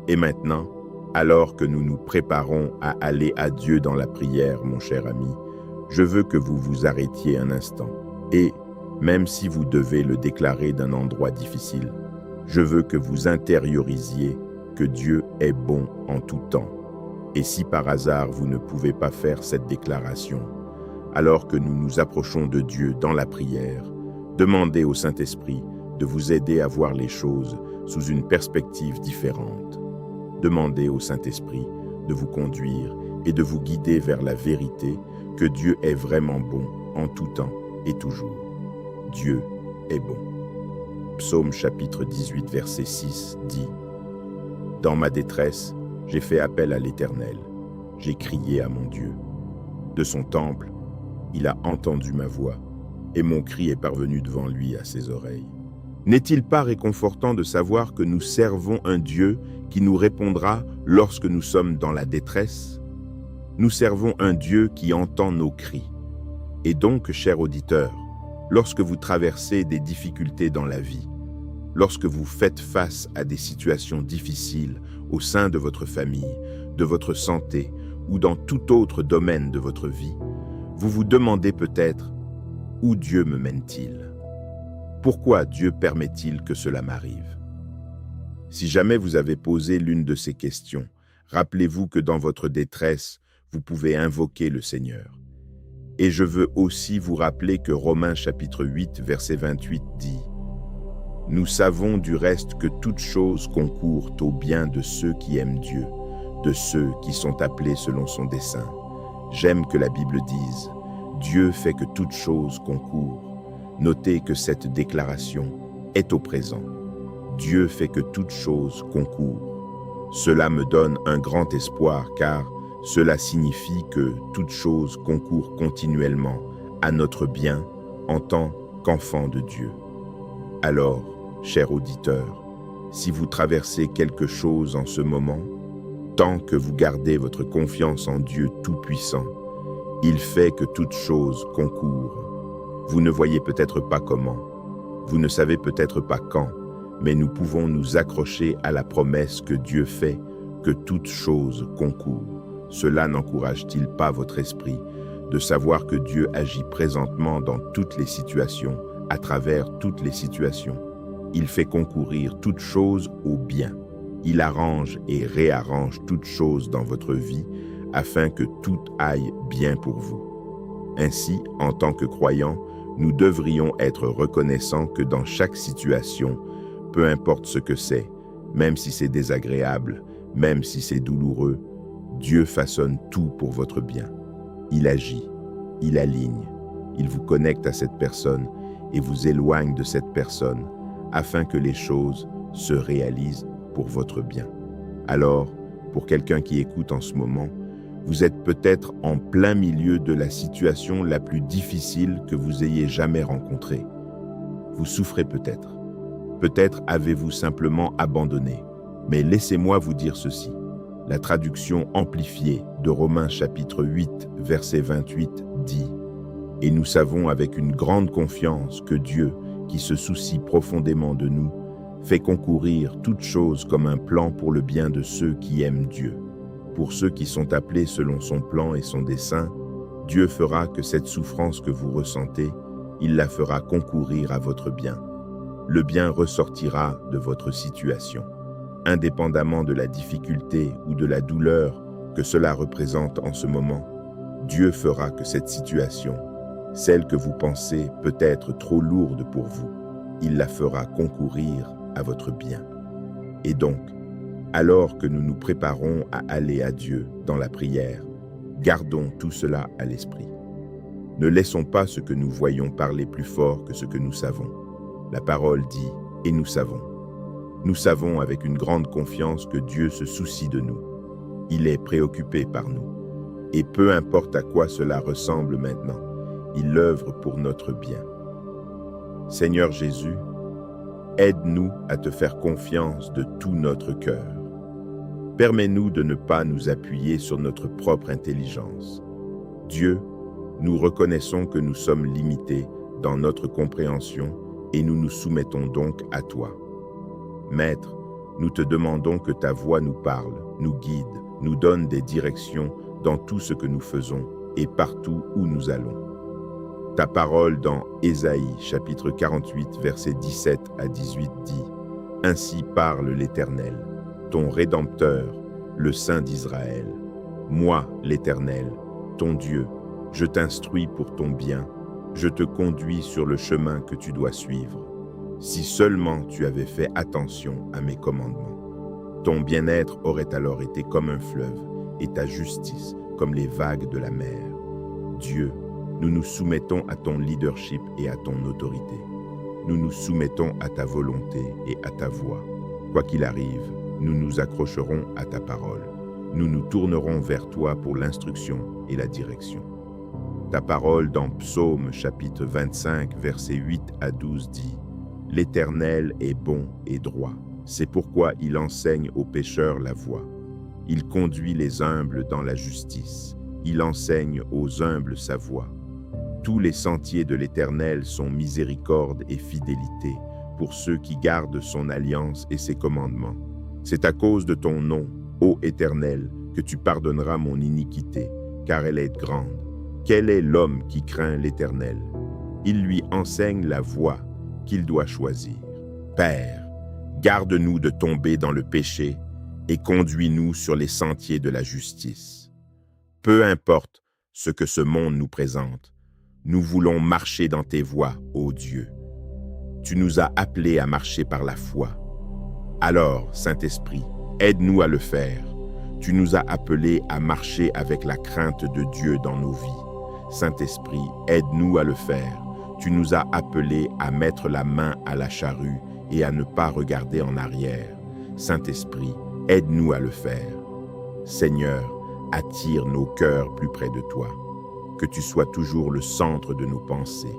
Et maintenant, alors que nous nous préparons à aller à Dieu dans la prière, mon cher ami, je veux que vous vous arrêtiez un instant. Et, même si vous devez le déclarer d'un endroit difficile, je veux que vous intériorisiez que Dieu est bon en tout temps. Et si par hasard vous ne pouvez pas faire cette déclaration, alors que nous nous approchons de Dieu dans la prière, demandez au Saint-Esprit de vous aider à voir les choses sous une perspective différente. Demandez au Saint-Esprit de vous conduire et de vous guider vers la vérité que Dieu est vraiment bon en tout temps et toujours. Dieu est bon. Psaume chapitre 18, verset 6 dit « Dans ma détresse, j'ai fait appel à l'Éternel. J'ai crié à mon Dieu. De son temple, il a entendu ma voix, et mon cri est parvenu devant lui à ses oreilles. N'est-il pas réconfortant de savoir que nous servons un Dieu qui nous répondra lorsque nous sommes dans la détresse? Nous servons un Dieu qui entend nos cris. Et donc, chers auditeurs, lorsque vous traversez des difficultés dans la vie, lorsque vous faites face à des situations difficiles au sein de votre famille, de votre santé ou dans tout autre domaine de votre vie, vous vous demandez peut-être « Où Dieu me mène-t-il ? Pourquoi Dieu permet-il que cela m'arrive ?» Si jamais vous avez posé l'une de ces questions, rappelez-vous que dans votre détresse, vous pouvez invoquer le Seigneur. Et je veux aussi vous rappeler que Romains chapitre 8, verset 28 dit « Nous savons du reste que toutes choses concourent au bien de ceux qui aiment Dieu, de ceux qui sont appelés selon son dessein. » J'aime que la Bible dise « Dieu fait que toutes choses concourent ». Notez que cette déclaration est au présent. Dieu fait que toutes choses concourent. Cela me donne un grand espoir car cela signifie que toutes choses concourent continuellement à notre bien en tant qu'enfants de Dieu. Alors, chers auditeurs, si vous traversez quelque chose en ce moment, tant que vous gardez votre confiance en Dieu Tout-Puissant, il fait que toutes choses concourent. Vous ne voyez peut-être pas comment, vous ne savez peut-être pas quand, mais nous pouvons nous accrocher à la promesse que Dieu fait, que toutes choses concourent. Cela n'encourage-t-il pas votre esprit de savoir que Dieu agit présentement dans toutes les situations, à travers toutes les situations? Il fait concourir toutes choses au bien. Il arrange et réarrange toutes choses dans votre vie afin que tout aille bien pour vous. Ainsi, en tant que croyants, nous devrions être reconnaissants que dans chaque situation, peu importe ce que c'est, même si c'est désagréable, même si c'est douloureux, Dieu façonne tout pour votre bien. Il agit, il aligne, il vous connecte à cette personne et vous éloigne de cette personne afin que les choses se réalisent pour votre bien. Alors, pour quelqu'un qui écoute en ce moment, vous êtes peut-être en plein milieu de la situation la plus difficile que vous ayez jamais rencontrée. Vous souffrez peut-être. Peut-être avez-vous simplement abandonné. Mais laissez-moi vous dire ceci. La traduction amplifiée de Romains chapitre 8, verset 28 dit « Et nous savons avec une grande confiance que Dieu, qui se soucie profondément de nous, fait concourir toutes choses comme un plan pour le bien de ceux qui aiment Dieu. Pour ceux qui sont appelés selon son plan et son dessein, Dieu fera que cette souffrance que vous ressentez, il la fera concourir à votre bien. Le bien ressortira de votre situation. Indépendamment de la difficulté ou de la douleur que cela représente en ce moment, Dieu fera que cette situation, celle que vous pensez peut être trop lourde pour vous, il la fera concourir à votre bien. Et donc, alors que nous nous préparons à aller à Dieu dans la prière, gardons tout cela à l'esprit. Ne laissons pas ce que nous voyons parler plus fort que ce que nous savons. La parole dit « et nous savons ». Nous savons avec une grande confiance que Dieu se soucie de nous. Il est préoccupé par nous. Et peu importe à quoi cela ressemble maintenant, il œuvre pour notre bien. Seigneur Jésus, aide-nous à te faire confiance de tout notre cœur. Permets-nous de ne pas nous appuyer sur notre propre intelligence. Dieu, nous reconnaissons que nous sommes limités dans notre compréhension et nous nous soumettons donc à toi. Maître, nous te demandons que ta voix nous parle, nous guide, nous donne des directions dans tout ce que nous faisons et partout où nous allons. Ta parole dans Ésaïe chapitre 48 versets 17 à 18 dit « Ainsi parle l'Éternel, ton Rédempteur, le Saint d'Israël. Moi, l'Éternel, ton Dieu, je t'instruis pour ton bien, je te conduis sur le chemin que tu dois suivre. Si seulement tu avais fait attention à mes commandements. Ton bien-être aurait alors été comme un fleuve, et ta justice comme les vagues de la mer. Dieu, nous nous soumettons à ton leadership et à ton autorité. Nous nous soumettons à ta volonté et à ta voix. Quoi qu'il arrive, nous nous accrocherons à ta parole. Nous nous tournerons vers toi pour l'instruction et la direction. Ta parole dans Psaume chapitre 25, versets 8 à 12 dit « L'Éternel est bon et droit. C'est pourquoi il enseigne aux pécheurs la voie. Il conduit les humbles dans la justice. Il enseigne aux humbles sa voie. Tous les sentiers de l'Éternel sont miséricorde et fidélité pour ceux qui gardent son alliance et ses commandements. C'est à cause de ton nom, ô Éternel, que tu pardonneras mon iniquité, car elle est grande. Quel est l'homme qui craint l'Éternel? Il lui enseigne la voie qu'il doit choisir. Père, garde-nous de tomber dans le péché et conduis-nous sur les sentiers de la justice. Peu importe ce que ce monde nous présente, nous voulons marcher dans tes voies, ô Dieu. Tu nous as appelés à marcher par la foi. Alors, Saint-Esprit, aide-nous à le faire. Tu nous as appelés à marcher avec la crainte de Dieu dans nos vies. Saint-Esprit, aide-nous à le faire. Tu nous as appelés à mettre la main à la charrue et à ne pas regarder en arrière. Saint-Esprit, aide-nous à le faire. Seigneur, attire nos cœurs plus près de toi. Que tu sois toujours le centre de nos pensées.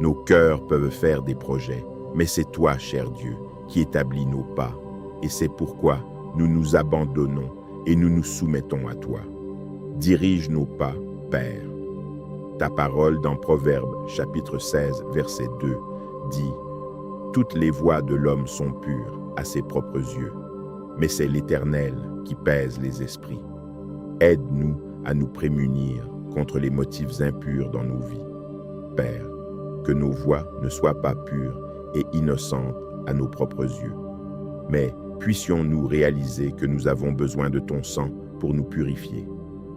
Nos cœurs peuvent faire des projets, mais c'est toi, cher Dieu, qui établis nos pas. Et c'est pourquoi nous nous abandonnons et nous nous soumettons à toi. Dirige nos pas, Père. Ta parole dans Proverbes, chapitre 16, verset 2, dit « Toutes les voies de l'homme sont pures à ses propres yeux, mais c'est l'Éternel qui pèse les esprits. Aide-nous à nous prémunir contre les motifs impurs dans nos vies. Père, que nos voies ne soient pas pures et innocentes à nos propres yeux, mais puissions-nous réaliser que nous avons besoin de ton sang pour nous purifier.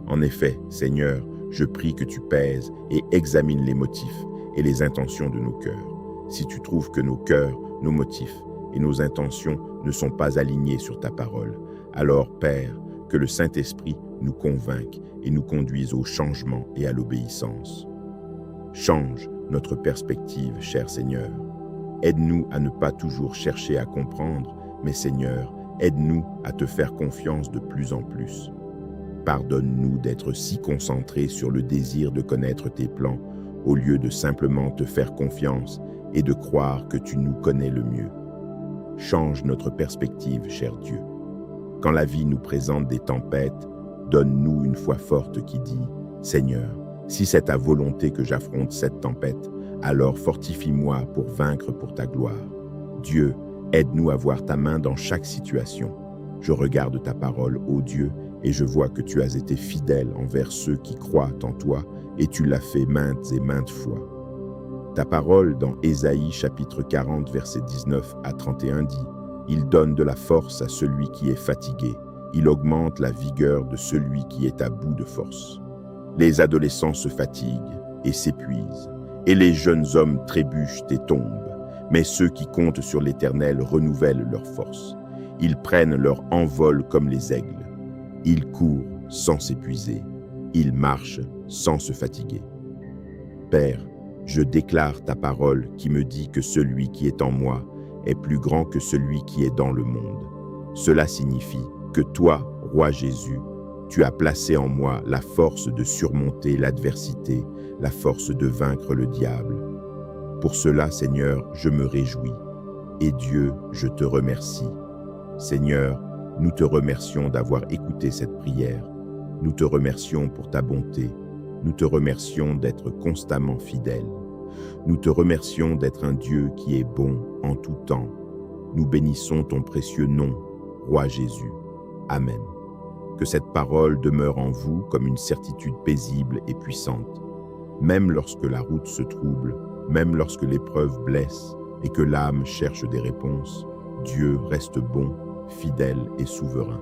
En effet, Seigneur, je prie que tu pèses et examines les motifs et les intentions de nos cœurs. Si tu trouves que nos cœurs, nos motifs et nos intentions ne sont pas alignés sur ta parole, alors, Père, que le Saint-Esprit nous convainque et nous conduise au changement et à l'obéissance. Change notre perspective, cher Seigneur. Aide-nous à ne pas toujours chercher à comprendre, mais Seigneur, aide-nous à te faire confiance de plus en plus. Pardonne-nous d'être si concentrés sur le désir de connaître tes plans, au lieu de simplement te faire confiance et de croire que tu nous connais le mieux. Change notre perspective, cher Dieu. Quand la vie nous présente des tempêtes, donne-nous une foi forte qui dit « Seigneur, si c'est ta volonté que j'affronte cette tempête, alors fortifie-moi pour vaincre pour ta gloire. Dieu, aide-nous à voir ta main dans chaque situation. Je regarde ta parole, ô Dieu, et je vois que tu as été fidèle envers ceux qui croient en toi, et tu l'as fait maintes et maintes fois. Ta parole dans Ésaïe chapitre 40, verset 19 à 31 dit « Il donne de la force à celui qui est fatigué, il augmente la vigueur de celui qui est à bout de force. Les adolescents se fatiguent et s'épuisent, et les jeunes hommes trébuchent et tombent, mais ceux qui comptent sur l'Éternel renouvellent leur force. Ils prennent leur envol comme les aigles. Ils courent sans s'épuiser. Ils marchent sans se fatiguer. Père, je déclare ta parole qui me dit que celui qui est en moi est plus grand que celui qui est dans le monde. Cela signifie que toi, Roi Jésus, tu as placé en moi la force de surmonter l'adversité, la force de vaincre le diable. Pour cela, Seigneur, je me réjouis. Et Dieu, je te remercie. Seigneur, nous te remercions d'avoir écouté cette prière. Nous te remercions pour ta bonté. Nous te remercions d'être constamment fidèle. Nous te remercions d'être un Dieu qui est bon en tout temps. Nous bénissons ton précieux nom, Roi Jésus. Amen. Que cette parole demeure en vous comme une certitude paisible et puissante. Même lorsque la route se trouble, même lorsque l'épreuve blesse et que l'âme cherche des réponses, Dieu reste bon, fidèle et souverain.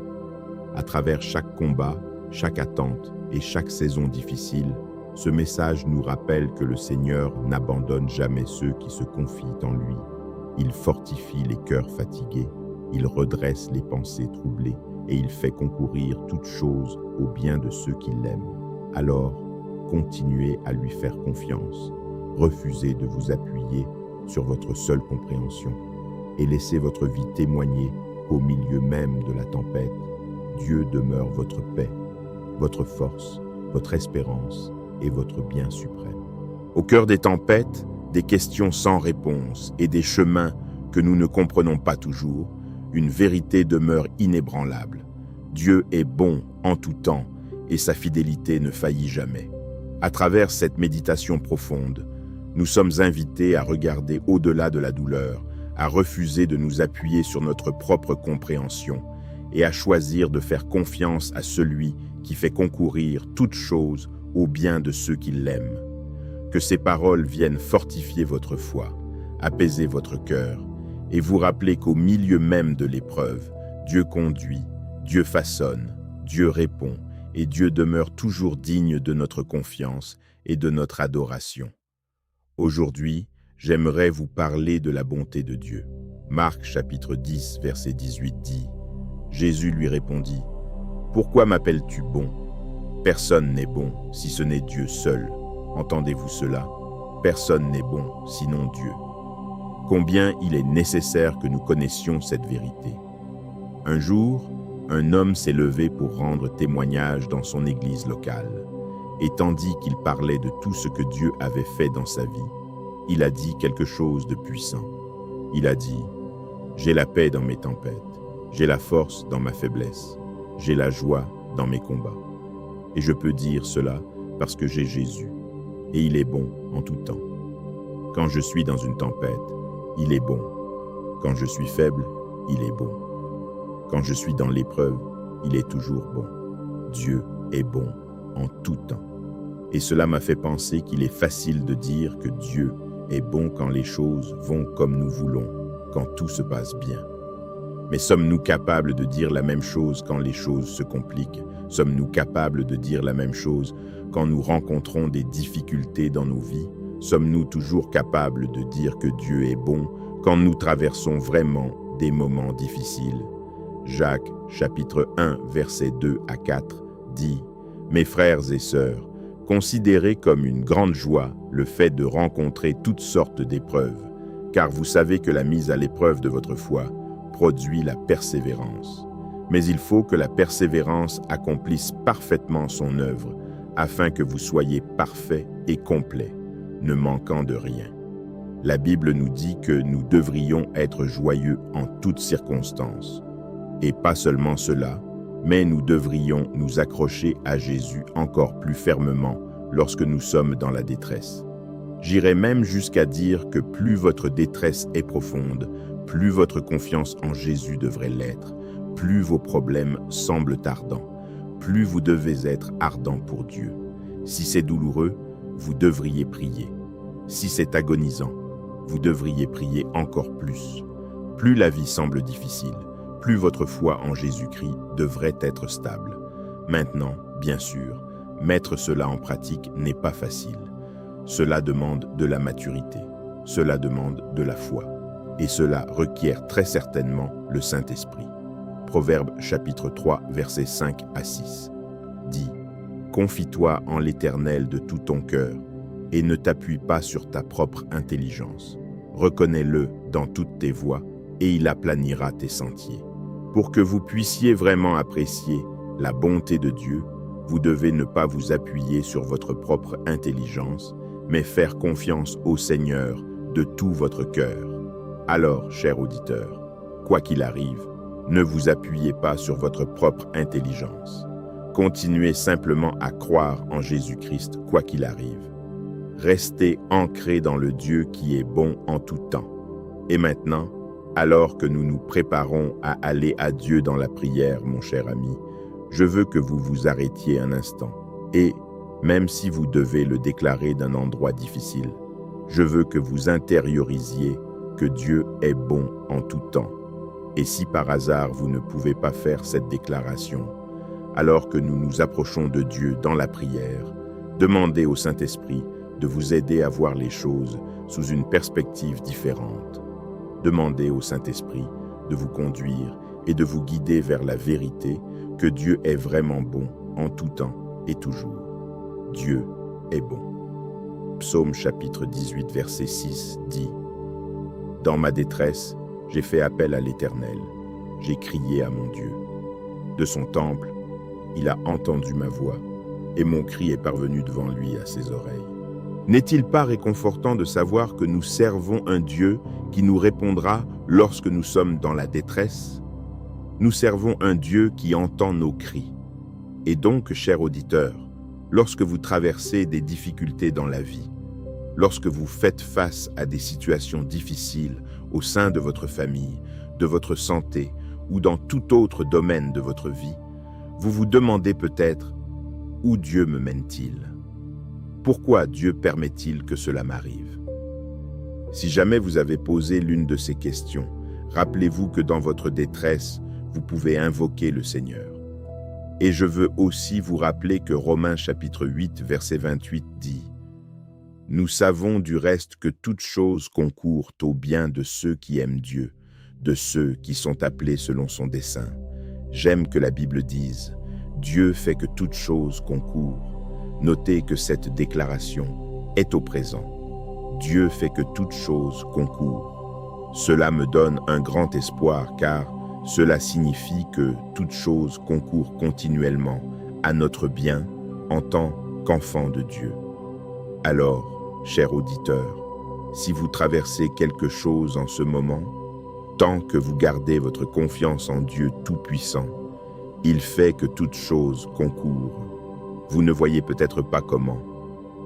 À travers chaque combat, chaque attente et chaque saison difficile, ce message nous rappelle que le Seigneur n'abandonne jamais ceux qui se confient en lui. Il fortifie les cœurs fatigués, il redresse les pensées troublées et il fait concourir toutes choses au bien de ceux qui l'aiment. Alors, continuez à lui faire confiance, refusez de vous appuyer sur votre seule compréhension et laissez votre vie témoigner qu'au milieu même de la tempête, Dieu demeure votre paix, votre force, votre espérance et votre bien suprême. Au cœur des tempêtes, des questions sans réponse et des chemins que nous ne comprenons pas toujours, une vérité demeure inébranlable. Dieu est bon en tout temps et sa fidélité ne faillit jamais. À travers cette méditation profonde, nous sommes invités à regarder au-delà de la douleur, à refuser de nous appuyer sur notre propre compréhension et à choisir de faire confiance à celui qui fait concourir toutes choses au bien de ceux qui l'aiment. Que ces paroles viennent fortifier votre foi, apaiser votre cœur et vous rappeler qu'au milieu même de l'épreuve, Dieu conduit, Dieu façonne, Dieu répond et Dieu demeure toujours digne de notre confiance et de notre adoration. Aujourd'hui, j'aimerais vous parler de la bonté de Dieu. Marc chapitre 10, verset 18 dit « Jésus lui répondit, « Pourquoi m'appelles-tu bon ? Personne n'est bon si ce n'est Dieu seul. Entendez-vous cela ? Personne n'est bon sinon Dieu. » Combien il est nécessaire que nous connaissions cette vérité. Un jour, un homme s'est levé pour rendre témoignage dans son église locale. Et tandis qu'il parlait de tout ce que Dieu avait fait dans sa vie, il a dit quelque chose de puissant. Il a dit « J'ai la paix dans mes tempêtes, j'ai la force dans ma faiblesse, j'ai la joie dans mes combats. Et je peux dire cela parce que j'ai Jésus, et il est bon en tout temps. Quand je suis dans une tempête, il est bon. Quand je suis faible, il est bon. Quand je suis dans l'épreuve, il est toujours bon. Dieu est bon en tout temps. » Et cela m'a fait penser qu'il est facile de dire que Dieu est bon quand les choses vont comme nous voulons, quand tout se passe bien. Mais sommes-nous capables de dire la même chose quand les choses se compliquent? Sommes-nous capables de dire la même chose quand nous rencontrons des difficultés dans nos vies? Sommes-nous toujours capables de dire que Dieu est bon quand nous traversons vraiment des moments difficiles? Jacques, chapitre 1, versets 2 à 4, dit « Mes frères et sœurs, considérez comme une grande joie le fait de rencontrer toutes sortes d'épreuves, car vous savez que la mise à l'épreuve de votre foi produit la persévérance. Mais il faut que la persévérance accomplisse parfaitement son œuvre, afin que vous soyez parfaits et complets, ne manquant de rien. La Bible nous dit que nous devrions être joyeux en toutes circonstances. Et pas seulement cela, mais nous devrions nous accrocher à Jésus encore plus fermement lorsque nous sommes dans la détresse. J'irais même jusqu'à dire que plus votre détresse est profonde, plus votre confiance en Jésus devrait l'être, plus vos problèmes semblent ardents, plus vous devez être ardent pour Dieu. Si c'est douloureux, vous devriez prier. Si c'est agonisant, vous devriez prier encore plus. Plus la vie semble difficile, plus votre foi en Jésus-Christ devrait être stable. Maintenant, bien sûr, mettre cela en pratique n'est pas facile. Cela demande de la maturité, cela demande de la foi, et cela requiert très certainement le Saint-Esprit. Proverbe chapitre 3, versets 5 à 6 dit « Confie-toi en l'Éternel de tout ton cœur, et ne t'appuie pas sur ta propre intelligence. Reconnais-le dans toutes tes voies, et il aplanira tes sentiers. » Pour que vous puissiez vraiment apprécier la bonté de Dieu, vous devez ne pas vous appuyer sur votre propre intelligence, mais faire confiance au Seigneur de tout votre cœur. Alors, cher auditeur, quoi qu'il arrive, ne vous appuyez pas sur votre propre intelligence. Continuez simplement à croire en Jésus-Christ quoi qu'il arrive. Restez ancrés dans le Dieu qui est bon en tout temps. Et maintenant, alors que nous nous préparons à aller à Dieu dans la prière, mon cher ami, je veux que vous vous arrêtiez un instant. Et, même si vous devez le déclarer d'un endroit difficile, je veux que vous intériorisiez que Dieu est bon en tout temps. Et si par hasard vous ne pouvez pas faire cette déclaration, alors que nous nous approchons de Dieu dans la prière, demandez au Saint-Esprit de vous aider à voir les choses sous une perspective différente. Demandez au Saint-Esprit de vous conduire et de vous guider vers la vérité que Dieu est vraiment bon en tout temps et toujours. Dieu est bon. Psaume chapitre 18, verset 6 dit « Dans ma détresse, j'ai fait appel à l'Éternel, j'ai crié à mon Dieu. De son temple, il a entendu ma voix, et mon cri est parvenu devant lui à ses oreilles. N'est-il pas réconfortant de savoir que nous servons un Dieu qui nous répondra lorsque nous sommes dans la détresse? Nous servons un Dieu qui entend nos cris. Et donc, cher auditeur, lorsque vous traversez des difficultés dans la vie, lorsque vous faites face à des situations difficiles au sein de votre famille, de votre santé ou dans tout autre domaine de votre vie, vous vous demandez peut-être « Où Dieu me mène-t-il ? Pourquoi Dieu permet-il que cela m'arrive ?» Si jamais vous avez posé l'une de ces questions, rappelez-vous que dans votre détresse, vous pouvez invoquer le Seigneur. Et je veux aussi vous rappeler que Romains chapitre 8, verset 28 dit « Nous savons du reste que toutes choses concourent au bien de ceux qui aiment Dieu, de ceux qui sont appelés selon son dessein. » J'aime que la Bible dise « Dieu fait que toutes choses concourent ». Notez que cette déclaration est au présent. Dieu fait que toutes choses concourent. Cela me donne un grand espoir car cela signifie que toutes choses concourent continuellement à notre bien en tant qu'enfants de Dieu. Alors, cher auditeur, si vous traversez quelque chose en ce moment, tant que vous gardez votre confiance en Dieu Tout-Puissant, il fait que toutes choses concourent. Vous ne voyez peut-être pas comment,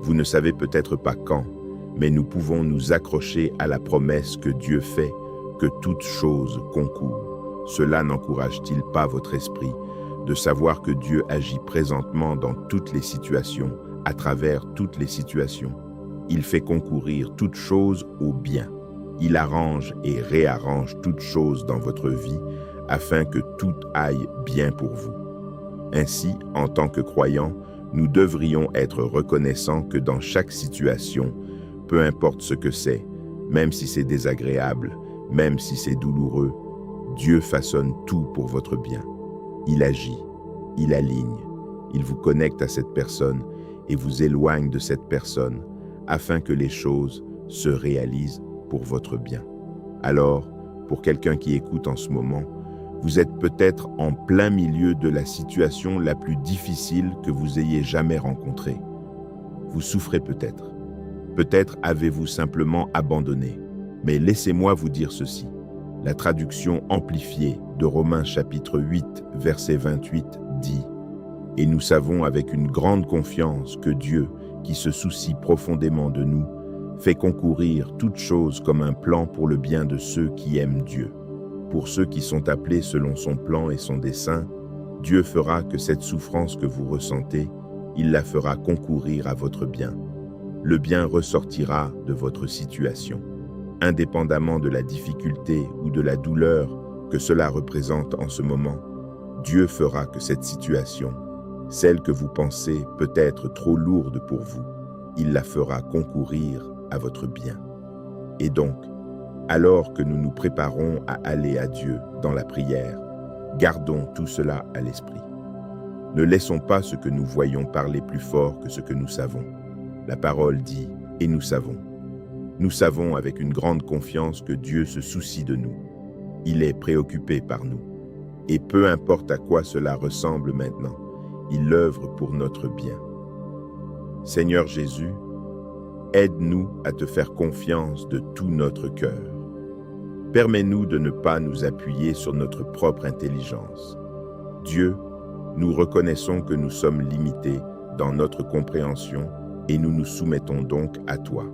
vous ne savez peut-être pas quand, mais nous pouvons nous accrocher à la promesse que Dieu fait que toutes choses concourent. Cela n'encourage-t-il pas votre esprit de savoir que Dieu agit présentement dans toutes les situations, à travers toutes les situations? Il fait concourir toutes choses au bien. Il arrange et réarrange toutes choses dans votre vie afin que tout aille bien pour vous. Ainsi, en tant que croyants, nous devrions être reconnaissants que dans chaque situation, peu importe ce que c'est, même si c'est désagréable, même si c'est douloureux, Dieu façonne tout pour votre bien. Il agit, il aligne, il vous connecte à cette personne et vous éloigne de cette personne afin que les choses se réalisent pour votre bien. Alors, pour quelqu'un qui écoute en ce moment, vous êtes peut-être en plein milieu de la situation la plus difficile que vous ayez jamais rencontrée. Vous souffrez peut-être. Peut-être avez-vous simplement abandonné. Mais laissez-moi vous dire ceci. La traduction amplifiée de Romains chapitre 8, verset 28 dit « Et nous savons avec une grande confiance que Dieu, qui se soucie profondément de nous, fait concourir toutes choses comme un plan pour le bien de ceux qui aiment Dieu. Pour ceux qui sont appelés selon son plan et son dessein, Dieu fera que cette souffrance que vous ressentez, il la fera concourir à votre bien. Le bien ressortira de votre situation. Indépendamment de la difficulté ou de la douleur que cela représente en ce moment, Dieu fera que cette situation, celle que vous pensez peut être trop lourde pour vous, il la fera concourir à votre bien. Et donc, alors que nous nous préparons à aller à Dieu dans la prière, gardons tout cela à l'esprit. Ne laissons pas ce que nous voyons parler plus fort que ce que nous savons. La parole dit « et nous savons ». Nous savons avec une grande confiance que Dieu se soucie de nous. Il est préoccupé par nous. Et peu importe à quoi cela ressemble maintenant, il œuvre pour notre bien. Seigneur Jésus, aide-nous à te faire confiance de tout notre cœur. Permets-nous de ne pas nous appuyer sur notre propre intelligence. Dieu, nous reconnaissons que nous sommes limités dans notre compréhension et nous nous soumettons donc à toi.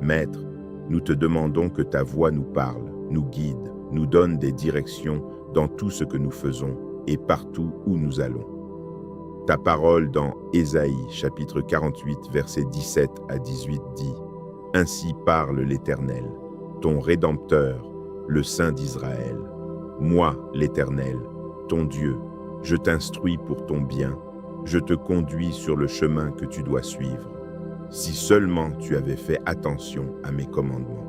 Maître, nous te demandons que ta voix nous parle, nous guide, nous donne des directions dans tout ce que nous faisons et partout où nous allons. Ta parole dans Ésaïe, chapitre 48, versets 17 à 18 dit « Ainsi parle l'Éternel, ton Rédempteur, le Saint d'Israël. Moi, l'Éternel, ton Dieu, je t'instruis pour ton bien, je te conduis sur le chemin que tu dois suivre. Si seulement tu avais fait attention à mes commandements.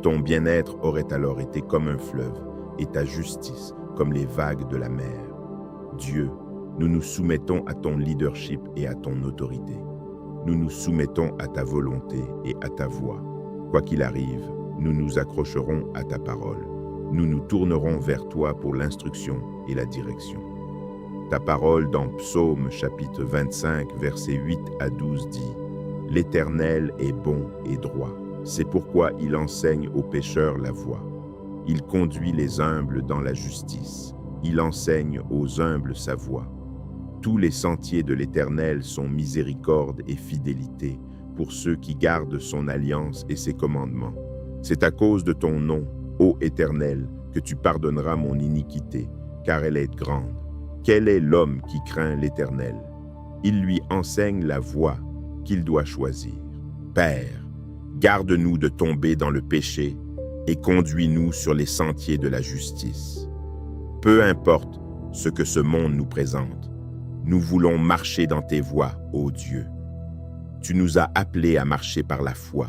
Ton bien-être aurait alors été comme un fleuve, et ta justice comme les vagues de la mer. Dieu, nous nous soumettons à ton leadership et à ton autorité. Nous nous soumettons à ta volonté et à ta voix. Quoi qu'il arrive, nous nous accrocherons à ta parole. Nous nous tournerons vers toi pour l'instruction et la direction. Ta parole dans Psaume chapitre 25, versets 8 à 12 dit « L'Éternel est bon et droit. C'est pourquoi il enseigne aux pécheurs la voie. Il conduit les humbles dans la justice. Il enseigne aux humbles sa voie. Tous les sentiers de l'Éternel sont miséricorde et fidélité pour ceux qui gardent son alliance et ses commandements. C'est à cause de ton nom, ô Éternel, que tu pardonneras mon iniquité, car elle est grande. Quel est l'homme qui craint l'Éternel? Il lui enseigne la voie qu'il doit choisir. Père, garde-nous de tomber dans le péché et conduis-nous sur les sentiers de la justice. Peu importe ce que ce monde nous présente, nous voulons marcher dans tes voies, ô Dieu. Tu nous as appelés à marcher par la foi.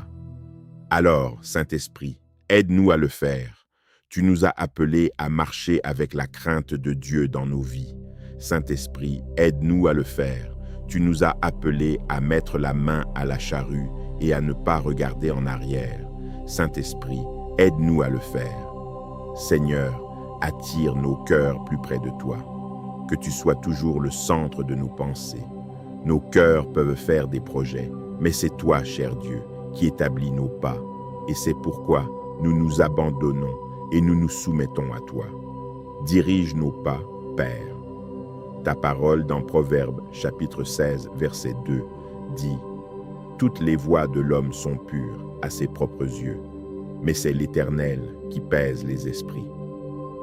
Alors, Saint-Esprit, aide-nous à le faire. Tu nous as appelés à marcher avec la crainte de Dieu dans nos vies. Saint-Esprit, aide-nous à le faire. Tu nous as appelés à mettre la main à la charrue et à ne pas regarder en arrière. Saint-Esprit, aide-nous à le faire. Seigneur, attire nos cœurs plus près de toi. Que tu sois toujours le centre de nos pensées. Nos cœurs peuvent faire des projets, mais c'est toi, cher Dieu, qui établis nos pas. Et c'est pourquoi nous nous abandonnons et nous nous soumettons à toi. Dirige nos pas, Père. Ta parole dans Proverbes, chapitre 16, verset 2, dit « Toutes les voies de l'homme sont pures à ses propres yeux, mais c'est l'Éternel qui pèse les esprits.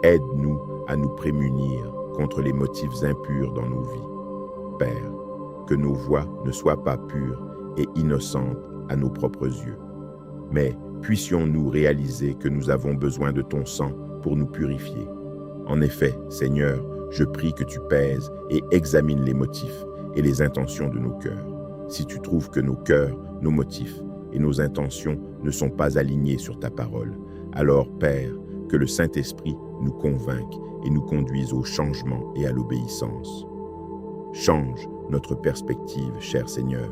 Aide-nous à nous prémunir contre les motifs impurs dans nos vies. Père, que nos voies ne soient pas pures et innocentes à nos propres yeux, mais puissions-nous réaliser que nous avons besoin de ton sang pour nous purifier. En effet, Seigneur, je prie que tu pèses et examines les motifs et les intentions de nos cœurs. Si tu trouves que nos cœurs, nos motifs et nos intentions ne sont pas alignés sur ta parole, alors, Père, que le Saint-Esprit nous convainque et nous conduise au changement et à l'obéissance. Change notre perspective, cher Seigneur.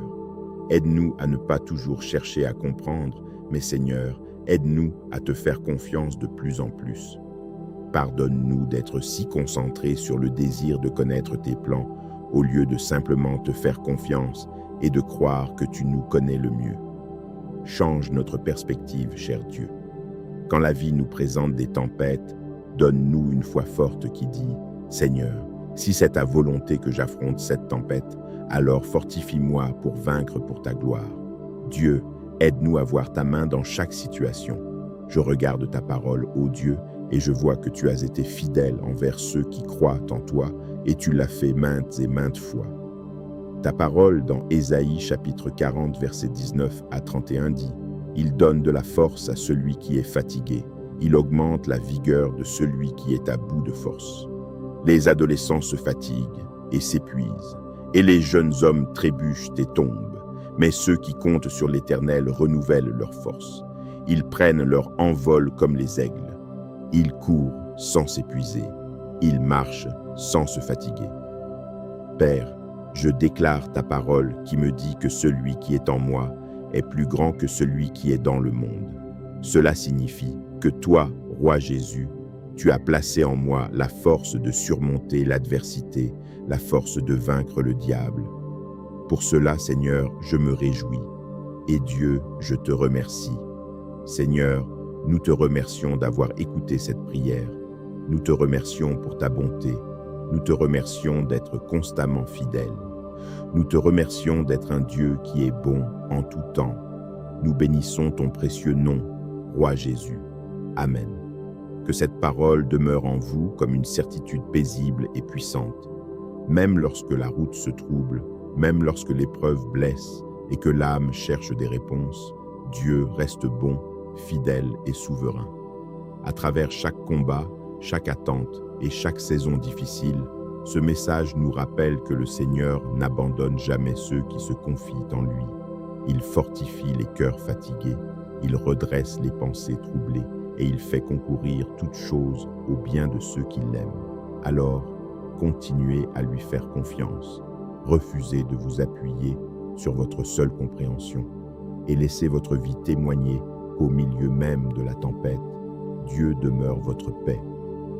Aide-nous à ne pas toujours chercher à comprendre, mais Seigneur, aide-nous à te faire confiance de plus en plus. Pardonne-nous d'être si concentrés sur le désir de connaître tes plans, au lieu de simplement te faire confiance et de croire que tu nous connais le mieux. Change notre perspective, cher Dieu. Quand la vie nous présente des tempêtes, donne-nous une foi forte qui dit « Seigneur, si c'est ta volonté que j'affronte cette tempête, alors fortifie-moi pour vaincre pour ta gloire. Dieu, aide-nous à voir ta main dans chaque situation. Je regarde ta parole, ô Dieu, et je vois que tu as été fidèle envers ceux qui croient en toi, et tu l'as fait maintes et maintes fois. Ta parole dans Ésaïe chapitre 40, versets 19 à 31 dit « Il donne de la force à celui qui est fatigué. Il augmente la vigueur de celui qui est à bout de force. Les adolescents se fatiguent et s'épuisent, et les jeunes hommes trébuchent et tombent. Mais ceux qui comptent sur l'Éternel renouvellent leur force. Ils prennent leur envol comme les aigles. Ils courent sans s'épuiser. Ils marchent sans se fatiguer. Père, je déclare ta parole qui me dit que celui qui est en moi est plus grand que celui qui est dans le monde. Cela signifie que toi, Roi Jésus, tu as placé en moi la force de surmonter l'adversité, la force de vaincre le diable. Pour cela, Seigneur, je me réjouis. Et Dieu, je te remercie. Seigneur, nous te remercions d'avoir écouté cette prière. Nous te remercions pour ta bonté. Nous te remercions d'être constamment fidèle. Nous te remercions d'être un Dieu qui est bon en tout temps. Nous bénissons ton précieux nom, Roi Jésus. Amen. Que cette parole demeure en vous comme une certitude paisible et puissante. Même lorsque la route se trouble, même lorsque l'épreuve blesse et que l'âme cherche des réponses, Dieu reste bon, fidèle et souverain. À travers chaque combat, chaque attente et chaque saison difficile, ce message nous rappelle que le Seigneur n'abandonne jamais ceux qui se confient en lui. Il fortifie les cœurs fatigués, il redresse les pensées troublées et il fait concourir toutes choses au bien de ceux qui l'aiment. Alors, continuez à lui faire confiance. Refusez de vous appuyer sur votre seule compréhension et laissez votre vie témoigner qu'au milieu même de la tempête, Dieu demeure votre paix,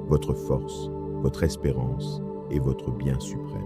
votre force, votre espérance et votre bien suprême.